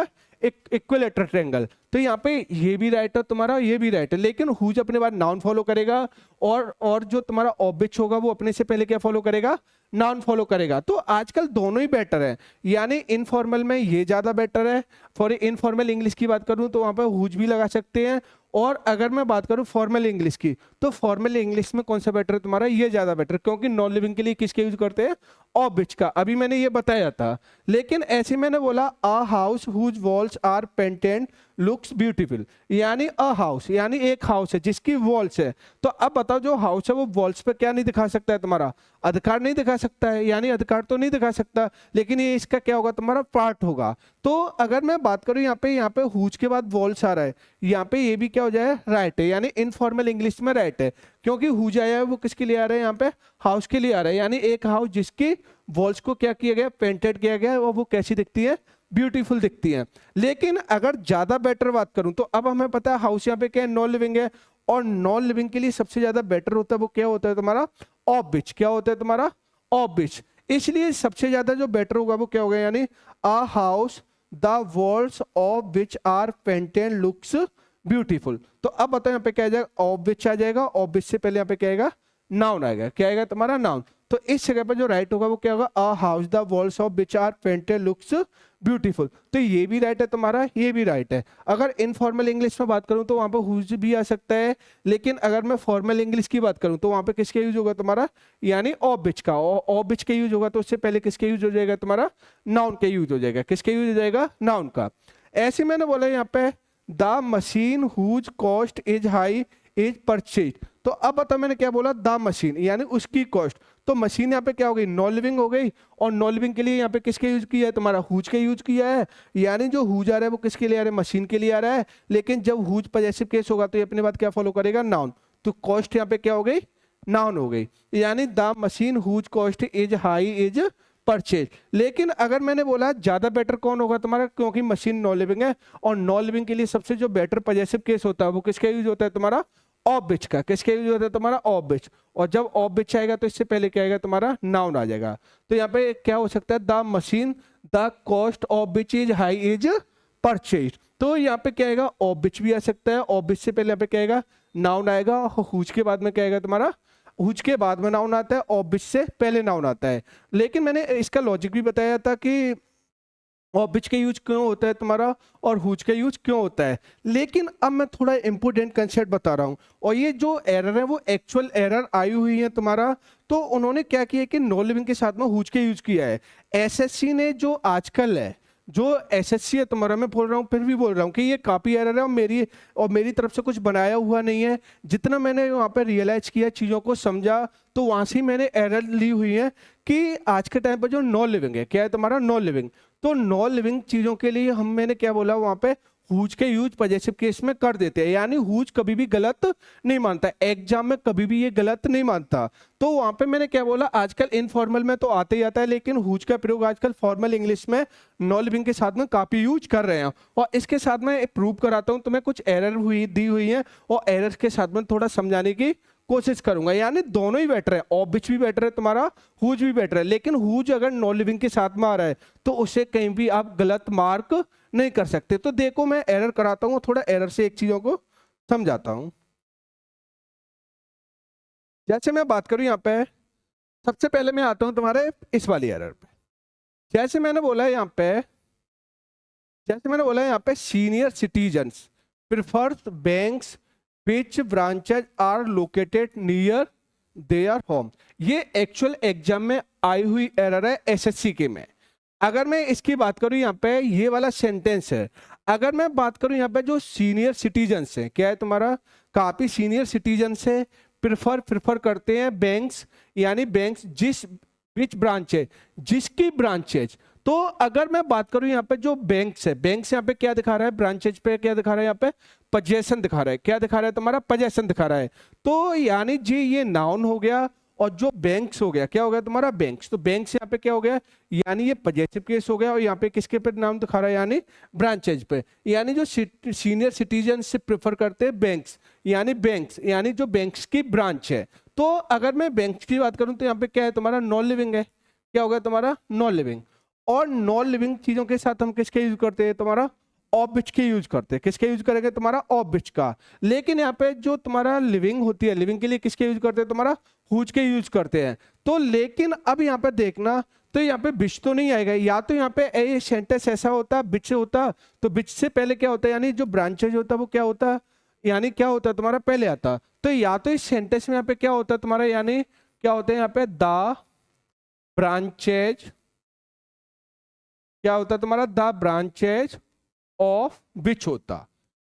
equilateral triangle. तो यहाँ पे ये भी राइट है तुम्हारा, ये भी राइट है, लेकिन हुज अपने बाद नाउन फॉलो करेगा, और जो तुम्हारा ऑब्बिच होगा वो अपने से पहले क्या फॉलो करेगा, नाउन फॉलो करेगा। तो आजकल दोनों ही बेटर है, यानी इनफॉर्मल में ये ज्यादा बेटर है। फॉर इनफॉर्मल इंग्लिश की बात करूं तो वहां पे हुज भी लगा सकते हैं, और अगर मैं बात करूं फॉर्मल इंग्लिश की तो फॉर्मल इंग्लिश में कौन सा बेटर है तुम्हारा, ये ज्यादा बेटर, क्योंकि नॉन लिविंग के लिए किसके यूज करते हैं, ऑब्बिच का। अभी मैंने ये बताया था। लेकिन ऐसे मैंने बोला a house whose walls are painted looks beautiful, यानी अ हाउस यानी एक हाउस है जिसकी वॉल्स है। तो अब बताओ जो हाउस है वो वॉल्स पे क्या नहीं दिखा सकता है, तुम्हारा अधिकार नहीं दिखा सकता है, यानी अधिकार तो नहीं दिखा सकता, लेकिन ये इसका क्या होगा, तुम्हारा पार्ट होगा। तो अगर मैं बात करूं यहाँ पे हुज के बाद वॉल्स आ रहा है, यहाँ पे ये भी क्या हो जाए, राइट है, यानी इनफॉर्मल इंग्लिश में राइट है, क्योंकि हुज आया है वो किसके लिए आ रहा है, यहाँ पे हाउस के लिए आ रहा है, यानी एक हाउस जिसकी वॉल्स को क्या किया गया, पेंटेड किया गया, और वो कैसी दिखती है, ब्यूटीफुल दिखती है। लेकिन अगर ज्यादा बेटर बात करूं तो अब हमें पता है हाउस यहाँ पे क्या है, नॉन लिविंग है, और नॉन लिविंग के लिए सबसे ज्यादा बेटर होता है वो क्या होता है तुम्हारा, ऑफ बिच। क्या होता है तुम्हारा, ऑफ बिच। इसलिए सबसे ज्यादा जो बेटर होगा वो क्या होगा, यानी a house the walls of which are painted looks beautiful. तो अब बताओ यहाँ पे क्या आ जाएगा, ऑफ विच आ जाएगा, ऑफ विच से पहले यहाँ पे क्या आएगा, नाउन आएगा। क्या आएगा तुम्हारा, नाउन। तो इस जगह पर जो राइट होगा वो क्या होगा, a house the walls of which are painted looks beautiful. तो ये भी राइट है तुम्हारा, ये भी राइट है। अगर इनफॉर्मल इंग्लिश में बात करूं तो वहां पे हुज भी आ सकता है, लेकिन अगर मैं फॉर्मल इंग्लिश की बात करूं तो वहां पे किसका यूज होगा तुम्हारा, यानी ऑफ बिच का। ऑफ बिच के यूज होगा तो उससे पहले किसके यूज हो जाएगा, तुम्हारा नाउन के यूज हो जाएगा। किसके यूज हो जाएगा, नाउन का। ऐसे मैंने बोला यहाँ पे the machine whose cost is high is purchase. तो अब बताओ मैंने क्या बोला, द मशीन यानी उसकी कॉस्ट। तो मशीन यहाँ पे क्या हो गई, नॉन लिविंग हो गई, और नॉन लिविंग के लिए यहाँ पे किसके यूज किया है, तुम्हारा हुज के यूज किया है, यानी जो हुज आ रहा है वो किसके लिए आ रहा है, मशीन के लिए आ रहा है। लेकिन जब हुज पॉजेसिव केस होगा तो ये अपने बाद क्या फॉलो करेगा, नाउन। तो कॉस्ट यहाँ पे क्या हो गई, नाउन हो गई, यानी the machine whose cost is high is purchase. लेकिन अगर मैंने बोला ज्यादा बेटर कौन होगा तुम्हारा, क्योंकि मशीन नॉन लिविंग है, और नॉन लिविंग के लिए सबसे जो बेटर पॉजेसिव केस होता है वो किसका यूज होता है, तुम्हारा ऑफ बिच का। किसका यूज होता है, तुम्हारा ऑफ बिच। और जब ऑफ बिच आएगा तो इससे पहले क्या आएगा, तुम्हारा नाउन आ जाएगा। तो यहाँ पे क्या हो सकता है, the machine the cost of which is high is purchase. तो यहाँ पे क्या आएगा, ऑफ बिच भी आ सकता है, ऑफ बिच से पहले यहाँ पे क्या आएगा, नाउन आएगा, हुज के बाद में क्या आएगा तुम्हारा, हुज के बाद में नाउन आता है, ऑफ बिच से पहले नाउन आता है। लेकिन मैंने इसका लॉजिक भी बताया था कि ऑफ बिच का यूज क्यों होता है तुम्हारा, और हुज का यूज क्यों होता है। लेकिन अब मैं थोड़ा इंपोर्टेंट कंसेप्ट बता रहा हूँ, और ये जो एरर है वो एक्चुअल एरर आई हुई है तुम्हारा। तो उन्होंने क्या किया कि नॉन लिविंग के साथ में हुज के यूज किया है। एसएससी ने जो आजकल है, जो एसएससी है तुम्हारा, मैं बोल रहा हूँ, फिर भी बोल रहा हूँ कि ये कॉपी एरर है, और मेरी तरफ से कुछ बनाया हुआ नहीं है। जितना मैंने वहाँ पे रियलाइज किया, चीज़ों को समझा, तो वहाँ से ही मैंने एरर ली हुई है कि आज के टाइम पर जो नॉन लिविंग है, क्या है तुम्हारा, नॉन लिविंग। तो नॉन लिविंग चीज़ों के लिए मैंने क्या बोला, वहाँ पे हुज के यूज पॉजेसिव केस में कर देते हैं, यानी हुज कभी भी गलत नहीं मानता, एग्जाम में कभी भी ये गलत नहीं मानता। तो वहां पे मैंने क्या बोला, आजकल इनफॉर्मल में तो आते ही आता है, लेकिन हुज का प्रयोग आजकल फॉर्मल इंग्लिश में नॉन लिविंग के साथ में काफी यूज कर रहे हैं। और इसके साथ में प्रूव कराता हूँ, तुम्हें कुछ एरर दी हुई है, और एरर के साथ में थोड़ा समझाने की कोशिश करूंगा। यानी दोनों ही बेटर है, ऑफ बिच भी बेटर है तुम्हारा, हुज भी बेटर है। लेकिन हुज अगर नॉन लिविंग के साथ में आ रहा है तो उसे कहीं भी आप गलत मार्क नहीं कर सकते। तो देखो मैं एरर कराता हूँ, थोड़ा एरर से एक चीजों को समझाता हूँ। जैसे मैं बात करूं यहाँ पे, सबसे पहले मैं आता हूं तुम्हारे इस वाली एरर पे। जैसे मैंने बोला है यहाँ पे, senior citizens prefers banks which branches are located near their home. ये एक्चुअल एग्जाम में आई हुई एरर है एसएससी के में। अगर मैं इसकी बात करूं यहाँ पे, ये वाला सेंटेंस है। अगर मैं बात करूं यहाँ पे जो सीनियर सिटीजन्स है, क्या है तुम्हारा, काफी सीनियर सिटीजन्स है, प्रिफर करते हैं बैंक्स, यानी बैंक्स जिस विच ब्रांचेज, जिसकी ब्रांचेज। तो अगर मैं बात करूं यहाँ पे जो बैंक्स है, बैंक्स यहाँ पे क्या दिखा रहा है, ब्रांचेज पे क्या दिखा रहा है, यहाँ पे पोजेशन दिखा रहा है। क्या दिखा रहा है तुम्हारा, पोजेशन दिखा रहा है। तो यानी जी ये नाउन हो गया, और जो बैंक्स हो गया, क्या हो गया तुम्हारा, बैंक्स। तो बैंक्स यहाँ पे क्या हो गया, यानी ये पॉजिटिव केस हो गया, और यहाँ पे किसके पे नाम दिखा रहा है, यानी ब्रांचेज पे। यानी जो सीनियर सिटीजन से प्रेफर करते हैं बैंक्स, यानी जो बैंक्स की ब्रांच है। तो अगर मैं बैंक्स की बात करूं तो यहाँ पे क्या है तुम्हारा, नॉन लिविंग है। क्या हो गया तुम्हारा, नॉन लिविंग। और नॉन लिविंग चीजों के साथ हम किसके यूज करते हैं, तुम्हारा ऑफ बिच के यूज करते हैं। किसके यूज करेंगे, तुम्हारा ऑफ बिच का। लेकिन यहाँ पे जो तुम्हारा लिविंग होती है, लिविंग के लिए किसके यूज करते हैं, तुम्हारा हुज के यूज करते हैं। तो लेकिन अब यहाँ पे देखना, तो यहाँ पे बिच तो नहीं आएगा, या तो यहाँ पे ये सेंटेंस ऐसा होता बिच से होता, तो बिच से पहले क्या होता है, यानी जो ब्रांचेज होता है वो क्या होता, यानी क्या होता है तुम्हारा, पहले आता। तो या तो इस सेंटेंस में यहाँ पे क्या होता है तुम्हारा, यानी क्या होता है यहाँ पे, द ब्रांचेज, क्या होता है तुम्हारा, द ब्रांचेज ऑफ बिच होता।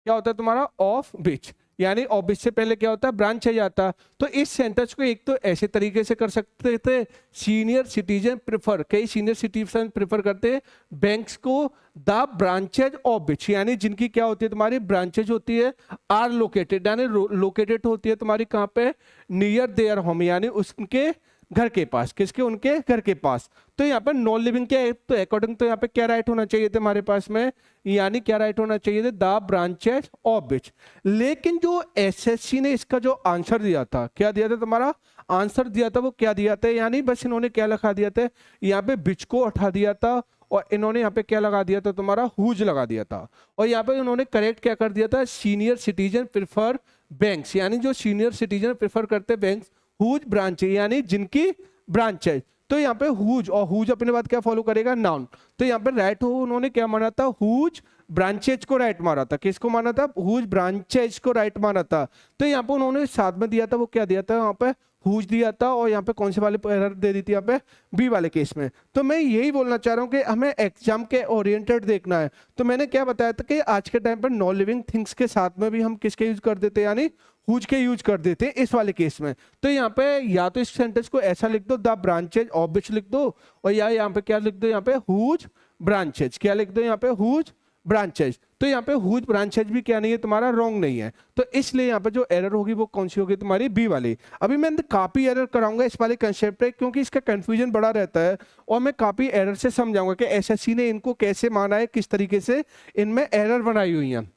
क्या होता है तुम्हारा, ऑफ बिच, यानी ऑफ बिच से पहले क्या होता है, ब्रांच आ जाता। तो इस सेंटेंस को एक तो ऐसे तरीके से कर सकते थे, सीनियर सिटीजन प्रेफर, कई सीनियर सिटीजन प्रेफर करते हैं बैंक्स को द ब्रांचेज ऑफ बिच, यानी जिनकी क्या होती है तुम्हारी ब्रांचेज होती है, आर लोकेटेड, यानी लोकेटेड होती है तुम्हारी कहाँ पे, नियर देयर होम, यानी उसके घर के पास। किसके, उनके घर के पास। तो यहाँ पर नॉन लिविंग के तो अकॉर्डिंग तो यहाँ पे क्या राइट होना चाहिए थे हमारे पास में, यानी क्या राइट होना चाहिए थे, द ब्रांचेज ऑफ बिच। लेकिन जो एसएससी ने इसका जो आंसर दिया था, क्या दिया था तुम्हारा आंसर दिया था, वो क्या दिया था, यानी बस इन्होंने क्या लिखा दिया था, यहाँ पे बिच को हटा दिया था, और इन्होंने यहाँ पे क्या लगा दिया था तुम्हारा, हुज लगा दिया था। और यहाँ पे उन्होंने करेक्ट क्या कर दिया था, सीनियर सिटीजन प्रेफर बैंक्स, यानी जो सीनियर सिटीजन प्रेफर करते बैंक्स हुज ब्रांच, यानी जिनकी ब्रांच है। तो यहाँ पे हुज, और हुज अपने बाद क्या फॉलो करेगा, नाउन। तो यहाँ पे राइट हो उन्होंने क्या माना था, हुज ब्रांचेज को राइट माना था। किसको माना था, हुज ब्रांचेज को राइट माना था। तो यहाँ पे उन्होंने साथ में दिया था, वो क्या दिया था यहाँ पे, हुज दिया था। और यहाँ पे कौन से वाले एरर दे दी थी, यहाँ पे बी वाले केस में। तो मैं यही बोलना चाह रहा हूँ कि हमें एग्जाम के ओरिएंटेड देखना है। तो मैंने क्या बताया था कि आज के टाइम पर नॉन लिविंग थिंग्स के साथ में भी हम किसके यूज कर देते हैं, यानी हुज के यूज कर देते हैं इस वाले केस में। तो यहाँ पे या तो इस सेंटेंस को ऐसा लिख दो, द ब्रांचेज ऑफ बिच लिख दो, और या यहाँ पे क्या लिख दो, यहाँ पे हुज ब्रांचेज, क्या लिख दो यहाँ पे, हुज ब्रांचेज। तो यहाँ पे हुज ब्रांचेज भी क्या नहीं है तुम्हारा, रॉन्ग नहीं है। तो इसलिए यहाँ पे जो एरर होगी वो कौन सी होगी तुम्हारी, बी वाली। अभी मैं काफी एरर कराऊंगा इस वाले कंसेप्ट पे, क्योंकि इसका कंफ्यूजन बड़ा रहता है, और मैं काफी एरर से समझाऊंगा कि एसएससी ने इनको कैसे माना है, किस तरीके से इनमें एरर बनाई हुई है।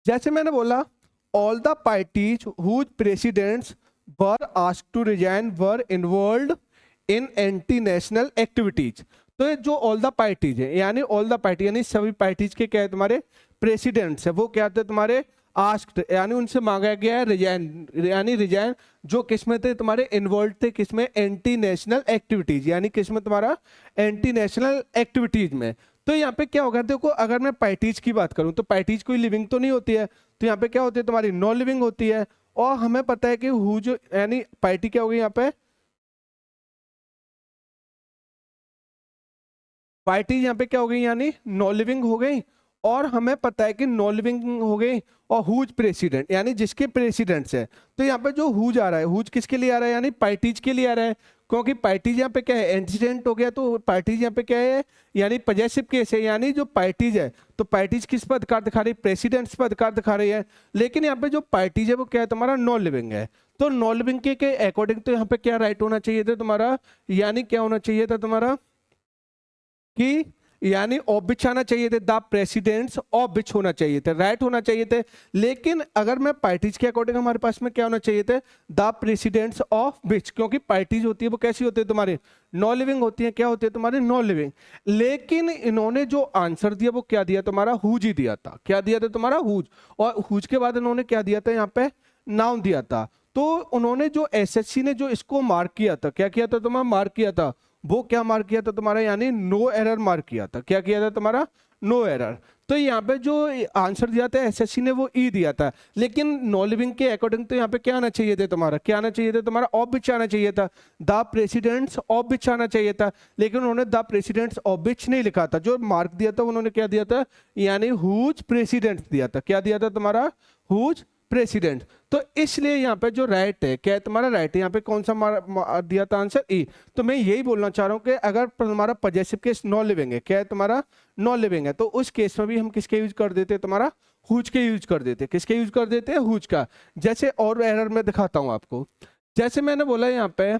जैसे मैंने बोला, all the parties whose presidents were asked to resign were involved in anti-national activities। तो ये जो ऑल द पार्टीज है, यानी ऑल द पार्टी, यानी सभी पार्टीज के क्या है तुम्हारे प्रेसिडेंट्स है, वो क्या थे तुम्हारे आस्क्ड, यानी उनसे मांगा गया है रिजाइन, यानी रिजाइन, जो किसमें थे तुम्हारे इन्वॉल्व थे, किसमें, एंटी नेशनल एक्टिविटीज, यानी किसमें तुम्हारा एंटी नेशनल एक्टिविटीज में। तो यहाँ पे क्या होगा, देखो अगर मैं पार्टीज की बात करूं तो पार्टीज कोई लिविंग तो नहीं होती है, तो यहाँ पे क्या होती है तुम्हारी नॉन लिविंग होती है। और हमें पता है कि हु जो, यानी पार्टी क्या होगी यहाँ पे, पार्टी यहाँ पे क्या हो गई, यानी नॉन लिविंग हो गई। और हमें पता है कि नॉन लिविंग हो गई, और हुज प्रेसिडेंट, यानी जिसके प्रेसिडेंट्स है। तो यहाँ पे जो हुज आ रहा है, हुज किसके लिए आ रहा है, यानी पार्टीज के लिए आ रहा है, क्योंकि पार्टीज यहाँ पे क्या है, एंटीडेंट हो गया, तो पार्टीज यहाँ पे क्या है, यानी पॉजेसिव केस है, यानी जो पार्टीज है, तो पार्टीज किस पर अधिकार दिखा रही है, प्रेसिडेंट्स पर अधिकार दिखा रही है। लेकिन यहाँ पे जो पार्टीज है वो क्या है तुम्हारा, नॉन लिविंग है। तो नॉन लिविंग के अकॉर्डिंग तो यहाँ पे क्या राइट होना चाहिए था तुम्हारा, यानी क्या होना चाहिए था तुम्हारा, कि यानी ऑफ बिच आना चाहिए थे, द प्रेसिडेंट्स ऑफ बिच होना चाहिए थे, राइट होना चाहिए थे। लेकिन अगर मैं पार्टीज के अकॉर्डिंग हमारे पास में क्या होना चाहिए थे, द प्रेसिडेंट्स ऑफ बिच, क्योंकि पार्टीज होती है वो कैसी होती है तुम्हारी, नॉन लिविंग होती है। क्या होती है तुम्हारी, नॉन लिविंग। लेकिन इन्होंने जो आंसर दिया वो क्या दिया तुम्हारा, हुज ही दिया था। क्या दिया था तुम्हारा, हुज। और हुज के बाद इन्होंने क्या दिया था यहाँ पे, नाउन दिया था। तो उन्होंने जो एसएससी ने जो इसको मार्क किया था, क्या किया था तुम्हारा, मार्क किया था, वो क्या मार्क किया था तुम्हारा, यानी नो एरर मार्क किया था। क्या किया था तुम्हारा, नो एरर। तो यहाँ पे जो आंसर दिया था एसएससी ने वो ई दिया था, लेकिन नो लिविंग के अकॉर्डिंग तो यहाँ पे क्या आना चाहिए था तुम्हारा, क्या आना चाहिए था तुम्हारा, ऑफ बिच आना चाहिए था, द प्रेसिडेंट्स ऑफ बिच आना चाहिए था। लेकिन उन्होंने द प्रेसिडेंट्स ऑफ बिच नहीं लिखा था, जो मार्क दिया था उन्होंने क्या दिया था, यानी हुज प्रेसिडेंट्स दिया था। क्या दिया था तुम्हारा, हुज प्रेसिडेंट। तो इसलिए यहाँ पे जो राइट है, क्या है तुम्हारा राइट है, यहाँ पे कौन सा दिया था आंसर, ई। तो मैं यही बोलना चाह रहा हूँ कि अगर तुम्हारा पजेसिव केस नॉन लिविंग है, क्या है तुम्हारा, नॉन लिविंग है, तो उस केस में भी हम किसके यूज कर देते हैं तुम्हारा, हुज के यूज कर देते हैं। किसके यूज कर देते हैं, हुज का। जैसे और एरर में दिखाता हूँ आपको, जैसे मैंने बोला यहाँ पे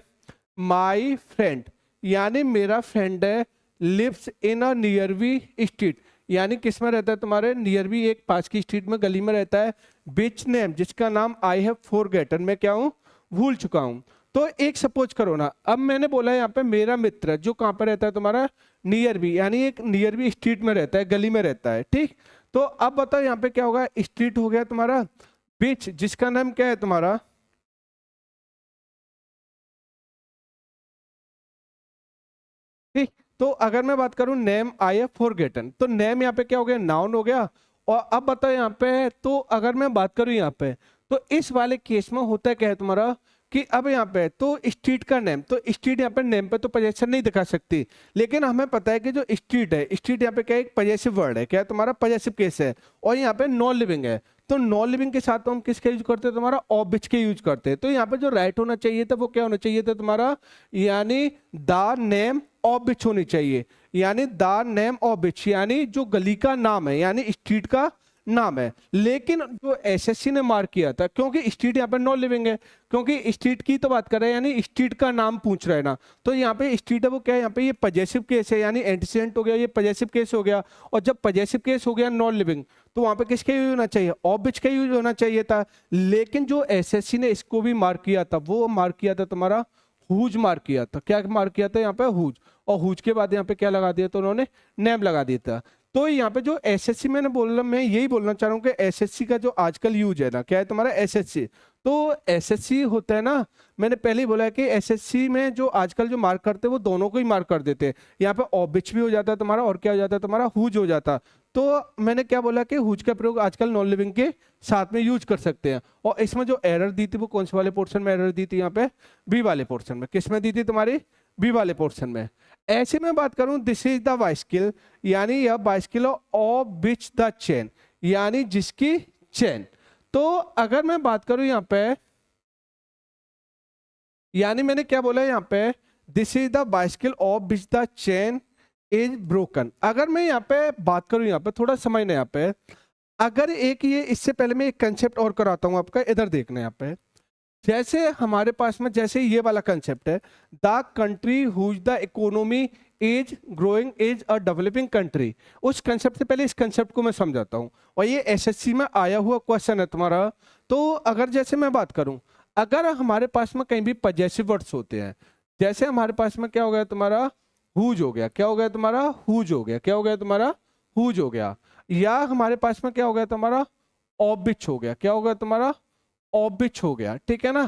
माई फ्रेंड, यानी मेरा फ्रेंड है, लिव्स इन अ नियरबी स्ट्रीट, यानी किस में रहता है तुम्हारे, नियर भी, एक पास की स्ट्रीट में, गली में रहता है। बिच नेम, जिसका नाम आई हैव फॉरगेटन, मैं क्या हूँ, भूल चुका हूँ। तो एक सपोज करो ना, अब मैंने बोला यहाँ पे मेरा मित्र जो कहाँ पर रहता है तुम्हारा, नियर भी, यानी एक नियर भी स्ट्रीट में रहता है, गली में रहता है, ठीक। तो अब बताओ यहाँ पे क्या होगा, स्ट्रीट हो गया तुम्हारा, बिच जिसका नाम क्या है तुम्हारा, ठीक। तो अगर मैं बात करूं नेम आई हैव फॉरगेटन, तो नेम यहाँ पे क्या हो गया, नाउन हो गया। और अब बताओ यहाँ पे, तो अगर मैं बात करूं यहाँ पे, तो इस वाले केस में होता क्या है तुम्हारा, कि अब यहाँ पे तो स्ट्रीट का नेम, तो स्ट्रीट यहाँ पे नेम पे तो पोजेशन नहीं दिखा सकती, लेकिन हमें पता है कि जो स्ट्रीट है, स्ट्रीट यहाँ पे क्या है, एक पजेसिव वर्ड है, क्या है तुम्हारा, पजेसिव केस है, और यहाँ पे नॉन लिविंग है। तो नॉन लिविंग के साथ तो हम किसका यूज करते हैं तुम्हारा, ऑफ बिच के यूज करते हैं। तो यहाँ पे जो राइट होना चाहिए था वो क्या होना चाहिए था तुम्हारा, यानी द नेम ऑफ बिच होनी चाहिए, यानी द नेम ऑफ बिच, यानी जो गली का नाम है, यानी स्ट्रीट का नाम है। लेकिन जो एसएससी ने मार्क किया था, क्योंकि स्ट्रीट यहाँ पे नॉन लिविंग है, क्योंकि स्ट्रीट की तो बात कर रहे हैं, यानी स्ट्रीट का नाम पूछ रहे हैं ना, तो यहाँ पे स्ट्रीट है वो क्या है, यहाँ पे ये पजेसिव केस है, यानी एंटीसेडेंट हो गया, ये पजेसिव केस हो गया। और जब पजेसिव केस हो गया नॉन लिविंग, तो वहां पे किसका यूज होना चाहिए, ऑफ बिच का यूज होना चाहिए था। लेकिन जो एसएससी ने इसको भी मार्क किया था, वो मार्क किया था तुम्हारा हुज मार्क किया था। क्या मार्क किया था यहाँ पे, हुज। और हुज के बाद यहाँ पे क्या लगा दिया, तो उन्होंने नेम लगा दिया था। तो यहाँ पे जो एसएससी मैंने बोला, मैं यही बोलना चाह रहा हूँ कि एसएससी का जो आजकल यूज है ना, क्या है तुम्हारा एसएससी, तो एसएससी होता है ना, मैंने पहले ही बोला है कि एसएससी में जो आजकल जो मार्क करते हैं वो दोनों को ही मार्क कर देते हैं। यहाँ पे ऑफ बिच भी हो जाता है तुम्हारा, और क्या हो जाता है तुम्हारा, हुज हो जाता। तो मैंने क्या बोला कि हुज का प्रयोग आजकल नॉन लिविंग के साथ में यूज कर सकते हैं। और इसमें जो एरर दी थी वो कौन से वाले पोर्शन में एरर दी थी, यहाँ पे बी वाले पोर्शन में। किस में दी थी तुम्हारी, बी वाले पोर्शन में। ऐसे में बात करूं, दिस इज द बाइसिकल, यानी यह bicycle of which the chain, यानी जिसकी चेन। तो अगर मैं बात करूं यहाँ पे, यानी मैंने क्या बोला यहाँ पे, this is the bicycle of which the chain is broken. अगर मैं यहाँ पे बात करूं, यहाँ पे थोड़ा समझना, यहाँ पे अगर एक ये, इससे पहले मैं एक कंसेप्ट और कराता हूं आपका, इधर देखना यहाँ पे। जैसे हमारे पास में जैसे ये वाला कंसेप्ट है, the country whose the economy is growing is a developing country. उस कंसेप्ट से पहले इस कंसेप्ट को मैं समझाता हूँ, और ये एसएससी में आया हुआ क्वेश्चन है तुम्हारा। तो अगर जैसे मैं बात करूं, अगर हमारे पास में कहीं भी पजेसिव वर्ड्स होते हैं, जैसे हमारे पास में क्या हो गया तुम्हारा, हुज हो गया, क्या हो गया तुम्हारा, हुज हो गया, क्या हो गया तुम्हारा, हुज हो गया। या हमारे पास में क्या हो गया तुम्हारा, ऑफ बिच हो गया, क्या हो गया तुम्हारा, ऑफ बिच हो गया, ठीक है ना।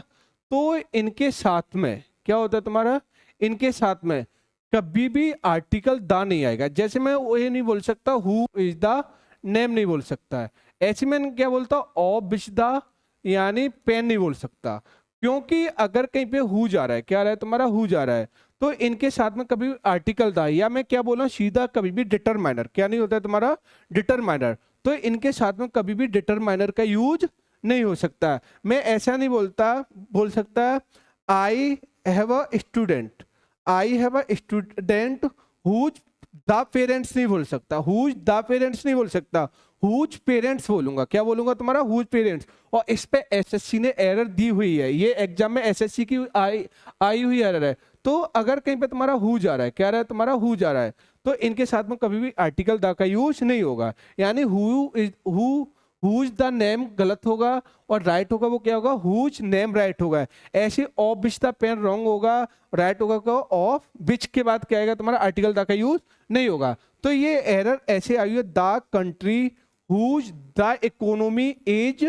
तो इनके साथ में क्या होता है तुम्हारा, इनके साथ में कभी भी आर्टिकल द नहीं आएगा। जैसे मैं ये नहीं बोल सकता हु इज द नेम, नहीं बोल सकता है। ऐसे में क्या बोलता, ऑफ बिच द, यानी पेन नहीं बोल सकता, क्योंकि अगर कहीं पे हु जा रहा है, क्या आ रहा है तुम्हारा, हु जा रहा है, तो इनके साथ में कभी आर्टिकल द, या मैं क्या बोला सीधा, कभी भी डिटरमाइनर, क्या नहीं होता है तुम्हारा, डिटरमाइनर। तो इनके साथ में कभी भी डिटरमाइनर का यूज नहीं हो सकता। मैं ऐसा नहीं बोल सकता I have a student, I have a student whose the parents नहीं बोल सकता, हुज द पेरेंट्स नहीं बोल सकता, हुज पेरेंट्स बोलूंगा। क्या बोलूंगा तुम्हारा, हुज पेरेंट्स। और इस पे एसएससी ने एरर दी हुई है, ये एग्जाम में एसएससी की आई हुई एरर है। तो अगर कहीं पे तुम्हारा हु जा रहा है, क्या रहा है तुम्हारा, हु जा रहा है, तो इनके साथ में कभी भी आर्टिकल द का यूज नहीं होगा, यानी हुज द नेम गलत होगा, और राइट होगा वो क्या होगा, हुज नेम राइट होगा। ऐसे of which the pen wrong होगा, राइट होगा ऑफ बिच के बाद क्या आएगा तुम्हारा, आर्टिकल द का यूज नहीं होगा। तो ये एरर ऐसे आई है, the country whose the economy is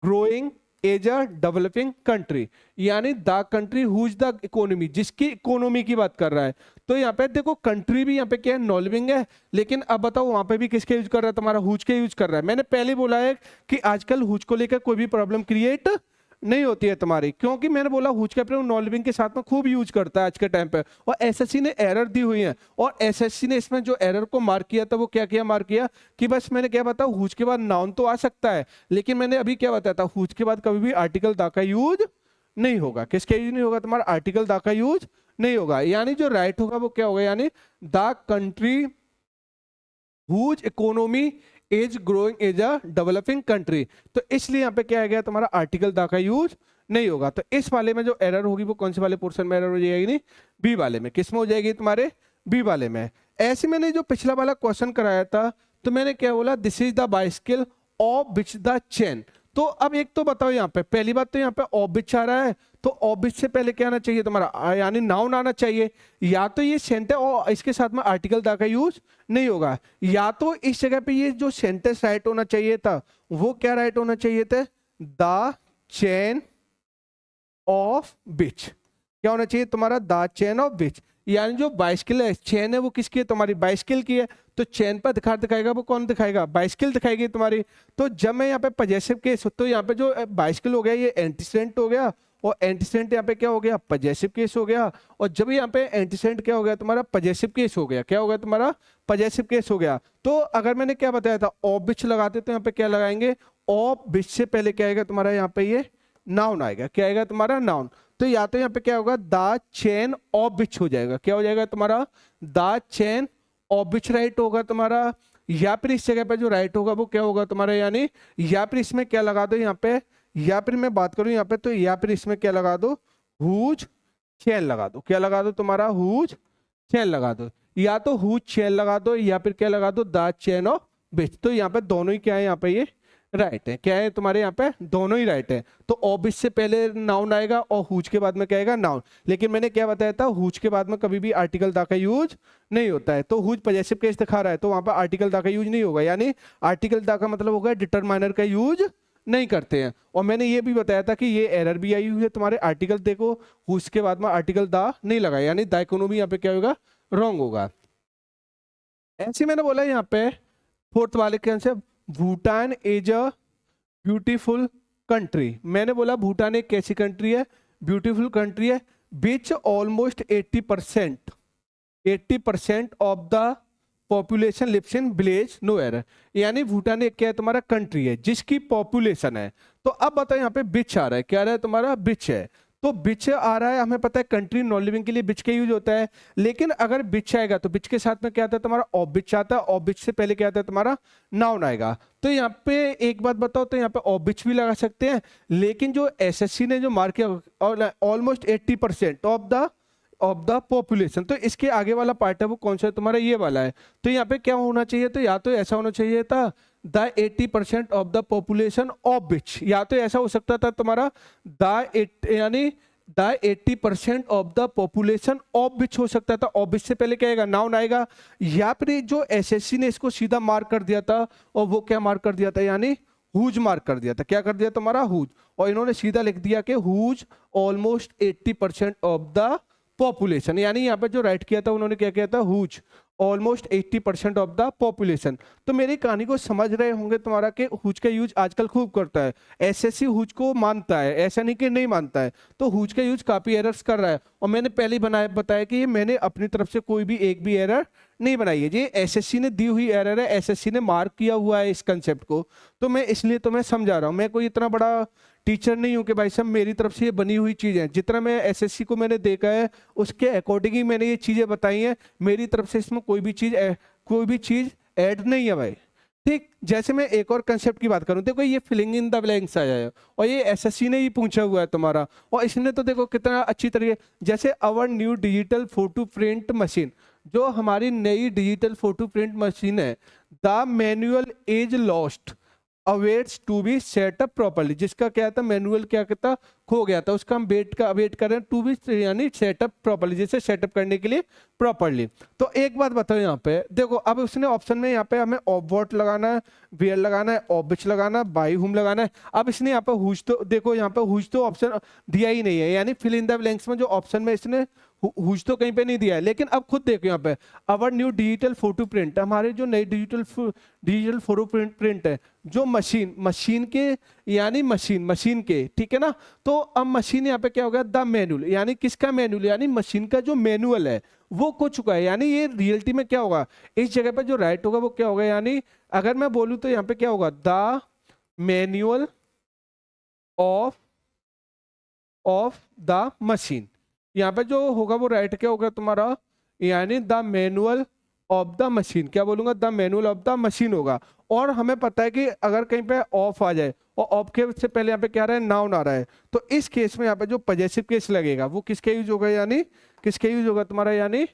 growing as a developing country, यानी the country whose the economy, जिसकी इकोनॉमी की बात कर रहा है। तो यहाँ पे देखो कंट्री भी यहाँ पे क्या है, नॉन लिविंग है, लेकिन अब बताओ वहां पे भी किसके यूज कर रहा है, तुम्हारा हुज के यूज कर रहा है। मैंने पहले बोला है कि आजकल हुज को लेकर कोई भी प्रॉब्लम क्रिएट नहीं होती है तुम्हारी, क्योंकि मैंने बोला हुज का प्रयोग नॉन लिविंग के साथ में खूब यूज करता है आज के टाइम पे, और एसएससी ने एरर दी हुई है, और एसएससी ने इसमें जो एरर को मार्क किया था वो क्या किया, मार्क किया कि बस मैंने क्या बताया, हुज के बाद नाउन तो आ सकता है, लेकिन मैंने अभी क्या बताया था, हुज के बाद कभी भी आर्टिकल दा का यूज नहीं होगा। किसका यूज नहीं होगा, तुम्हारा आर्टिकल दा का यूज नहीं होगा, यानी जो राइट होगा वो क्या होगा, यानी the country whose economy is growing as a developing country. तो इसलिए यहाँ पे क्या आ गया, तुम्हारा आर्टिकल दा का यूज नहीं होगा। तो इस वाले में जो एरर होगी वो कौन से वाले पोर्शन में एरर हो जाएगी, नहीं बी वाले में। किस में हो जाएगी, तुम्हारे बी वाले में। ऐसे मैंने जो पिछला वाला क्वेश्चन कराया था तो मैंने क्या बोला, this is the bicycle of which the chain. तो अब एक तो बताओ यहाँ पे, पहली बात तो यहाँ पे ऑफ विच आ रहा है, तो ऑफ विच से पहले क्या आना चाहिए तुम्हारा, यानी नाउन आना चाहिए, या तो ये सेंटेंस और इसके साथ में आर्टिकल दा का यूज नहीं होगा, या तो इस जगह पे ये जो सेंटेंस राइट होना चाहिए था वो क्या राइट होना चाहिए थे, द चेन ऑफ विच। क्या होना चाहिए तुम्हारा, द चेन ऑफ विच, यानी जो बाइसिकल है, चेन है वो किसकी है, तुम्हारी बाइसिकल की है, तो चेन पर दिखाएगा वो कौन दिखाएगा, बाइसिकल दिखाएगी तुम्हारी। तो जब मैं यहाँ पे पजेसिव केस, तो यहाँ पे जो बाइसिकल हो गया ये एंटीसेडेंट हो गया, और एंटीसेडेंट यहाँ पे क्या हो गया, पजेसिव केस हो गया, और जब यहाँ पे एंटीसेडेंट क्या हो गया तुम्हारा, पजेसिव केस हो गया। क्या हो गया तुम्हारा, पजेसिव केस हो गया। तो अगर मैंने क्या बताया था, ऑफ विच लगाते तो यहाँ पे क्या लगाएंगे, ऑफ विच से पहले क्या आएगा तुम्हारा, यहाँ पे ये नाउन आएगा। क्या आएगा तुम्हारा, नाउन। तो या तो यहाँ पे क्या होगा, द चेन ऑफ विच हो जाएगा। क्या हो जाएगा तुम्हारा, the chain of which right होगा तुम्हारा, या फिर इस जगह पे जो राइट होगा वो क्या होगा तुम्हारा, यानी या फिर इसमें क्या लगा दो यहाँ पे, या फिर मैं बात करूं यहाँ पे तो या फिर इसमें क्या लगा दो, हुज चेन लगा दो। क्या लगा दो तुम्हारा, हुज चेन लगा दो, या तो हुज चेन लगा दो, या फिर क्या लगा दो, द चेन ऑफ विच। तो यहाँ पे दोनों ही क्या है, यहाँ पे ये राइट है। क्या है तुम्हारे यहाँ पे, दोनों ही राइट है। तो ऑबिस से पहले नाउन आएगा और हुज के बाद में क्या आएगा, नाउन। लेकिन मैंने क्या बताया था, हुज के बाद में कभी भी आर्टिकल दा का यूज नहीं होता है। तो हुज पजेसिव केस दिखा रहा है तो वहां पर आर्टिकल दा का यूज नहीं होगा, यानी आर्टिकल दा का मतलब होगा डिटरमाइनर का यूज नहीं करते हैं। और मैंने ये भी बताया था कि ये एरर भी आई हुई है तुम्हारे, आर्टिकल देखो हुज के बाद में आर्टिकल दा नहीं लगा, यानी द इकोनॉमी यहाँ पे क्या होगा, रॉन्ग होगा। ऐसे मैंने बोला यहाँ पे फोर्थ वाले के answer, Bhutan is a beautiful country. मैंने बोला भूटान एक कैसी कंट्री है, ब्यूटीफुल कंट्री है, which almost 80% of the population lives in village, no error. यानी भूटान एक क्या है तुम्हारा, कंट्री है जिसकी पॉपुलेशन है। तो अब बताओ यहाँ पे बिच आ रहा है, क्या आ रहा है तुम्हारा, बिच है। तो बिच आ रहा है, हमें पता है कंट्री नॉन लिविंग के लिए बिच का यूज होता है, लेकिन अगर बिच आएगा तो बिच के साथ में क्या आता है तुम्हारा, ऑफ बिच आता है, ऑफ बिच से पहले क्या आता है तुम्हारा, नाउन आएगा। तो यहाँ पे एक बात बताओ, तो यहाँ पे ऑफ बिच भी लगा सकते हैं, लेकिन जो एसएससी ने जो मार्क किया ऑलमोस्ट 80% ऑफ द पॉपुलेशन, तो इसके आगे वाला पार्ट है वो कौन सा है तुम्हारा, ये वाला है। तो यहाँ पे क्या होना चाहिए, तो या तो ऐसा होना चाहिए था, the 80% of the population of which, या तो ऐसा हो सकता था तुम्हारा यानी the 80% of the population of which हो सकता था, ऑफ विच से पहले क्या आएगा, नाउन आएगा। या फिर जो एसएससी ने इसको सीधा मार्क कर दिया था, और वो क्या मार्क कर दिया था, यानी हुज मार्क कर दिया था। क्या कर दिया तुम्हारा, हुज, और इन्होंने सीधा लिख दिया कि whose almost 80% of the population, यानी यहाँ पे जो राइट किया था उन्होंने क्या किया था, whose almost 80% of the population. तो मेरी कहानी को समझ रहे होंगे तुम्हारा कि हुज का यूज आजकल खूब करता है, एसएससी हुज को मानता है, ऐसा नहीं कि नहीं मानता है। तो हुज का यूज काफी एरर्स कर रहा है, और मैंने पहले ही बताया कि मैंने अपनी तरफ से कोई भी एक भी एरर नहीं बनाई है, ये एसएससी ने दी हुई एरर है, एसएससी ने मार्क किया हुआ है इस कंसेप्ट को, तो मैं इसलिए तुम्हें समझा रहा हूँ। मैं कोई इतना बड़ा टीचर नहीं हूँ कि भाई साहब मेरी तरफ से ये बनी हुई चीज़ है, जितना मैं एसएससी को मैंने देखा है उसके अकॉर्डिंग ही मैंने ये चीज़ें बताई हैं, मेरी तरफ से इसमें कोई भी चीज़ ऐड नहीं है भाई। ठीक, जैसे मैं एक और कंसेप्ट की बात करूं, देखो ये फिलिंग इन द ब्लैंक्स आया है, और ये एसएससी ने ही पूछा हुआ है तुम्हारा, और इसने तो देखो कितना अच्छी तरीके, जैसे our new digital photo print machine, जो हमारी नई डिजिटल फोटो प्रिंट मशीन है, the manual is lost, awaits to be set up properly, जिसका क्या था मैनुअल क्या कहता खो गया था, उसका हम वेट कर रहे हैं टू बी यानी सेटअप प्रॉपर्ली, जैसे सेटअप करने के लिए प्रॉपर्ली। तो एक बात बताओ यहाँ पे देखो, अब उसने ऑप्शन में यहाँ पे हमें ऑफ व्हाट लगाना है, वेयर लगाना है, ऑफ विच लगाना है, बाय हुम लगाना है। अब इसने यहाँ पे हुज तो देखो, यहाँ पे हुज तो ऑप्शन दिया ही नहीं है, यानी फिल इन द ब्लैंक्स में जो ऑप्शन में इसने हुज तो कहीं पे नहीं दिया है। लेकिन अब खुद देखो यहाँ पे अवर न्यू डिजिटल फोटो प्रिंट, हमारे जो नई डिजिटल फोटो प्रिंट है, जो मशीन के यानी मशीन के, ठीक है ना। तो अब मशीन यहाँ पे क्या हो गया, द मैनुअल, यानी किसका मैनुअल, यानी मशीन का जो मैनुअल है वो खो चुका है। यानी ये रियलिटी में क्या होगा, इस जगह पे जो राइट होगा वो क्या होगा, यानी अगर मैं बोलूं तो यहाँ पे क्या होगा, the manual of the machine. यहाँ पे जो होगा वो राइट क्या होगा तुम्हारा, यानी the manual of the machine, क्या बोलूंगा, the manual of the machine होगा। और हमें पता है कि अगर कहीं पे ऑफ आ जाए और ऑफ के से पहले यहाँ पे क्या आ रहा है, नाउन आ रहा है, तो इस केस में यहाँ पे जो पॉजेसिव केस लगेगा वो किसके यूज होगा, यानी किसके यूज होगा तुम्हारा, यानी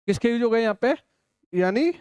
किसके यूज होगा यहाँ पे, यानी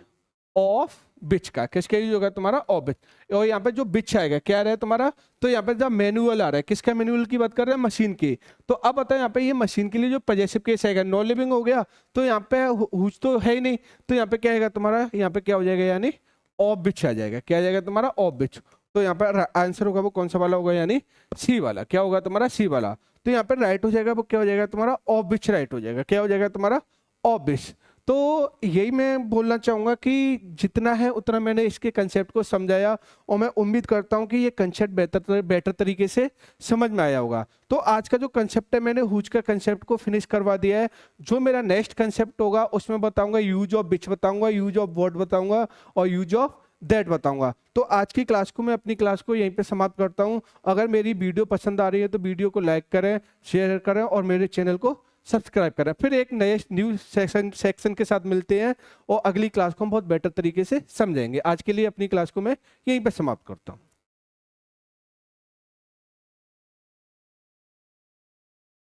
ऑफ बिच का, किसका यूज होगा तुम्हारा, ऑफ बिच। और यहाँ पे जो बिच आएगा क्या आ रहा है तुम्हारा, तो यहाँ पे जब मैनुअल आ रहा है, किसका मैनुअल की बात कर रहे हैं, मशीन की। तो अब बताओ यहाँ पे ये मशीन के लिए जो पॉजेसिव केस आएगा, नॉन लिविंग हो गया, तो यहाँ पे हुज तो है ही नहीं, तो यहाँ पे क्या आएगा तुम्हारा, यहाँ पे क्या हो जाएगा, यानी ऑफ बिच आ जाएगा, क्या आ जाएगा तुम्हारा, ऑफ बिच। तो यहाँ पर आंसर होगा वो कौन सा वाला होगा, यानी सी वाला, क्या होगा तुम्हारा, सी वाला। तो यहाँ पे राइट हो जाएगा वो क्या हो जाएगा तुम्हारा, ऑफ बिच राइट हो जाएगा, क्या हो जाएगा तुम्हारा, ऑफ बिच। तो यही मैं बोलना चाहूँगा कि जितना है उतना मैंने इसके कंसेप्ट को समझाया, और मैं उम्मीद करता हूँ कि ये कंसेप्ट बेटर तरीके से समझ में आया होगा। तो आज का जो कंसेप्ट है मैंने हुज का कंसेप्ट को फिनिश करवा दिया है। जो मेरा नेक्स्ट कंसेप्ट होगा उसमें बताऊंगा यूज ऑफ बिच बताऊंगा, यूज ऑफ व्हाट बताऊंगा, और यूज ऑफ दैट बताऊंगा। तो आज की क्लास को मैं अपनी क्लास को यहीं पे समाप्त करता हूँ। अगर मेरी वीडियो पसंद आ रही है तो वीडियो को लाइक करें, शेयर करें और मेरे चैनल को सब्सक्राइब करें। फिर एक नए न्यू सेक्शन के साथ मिलते हैं और अगली क्लास को हम बहुत बेटर तरीके से समझेंगे। आज के लिए अपनी क्लास को मैं यहीं पे समाप्त करता हूँ।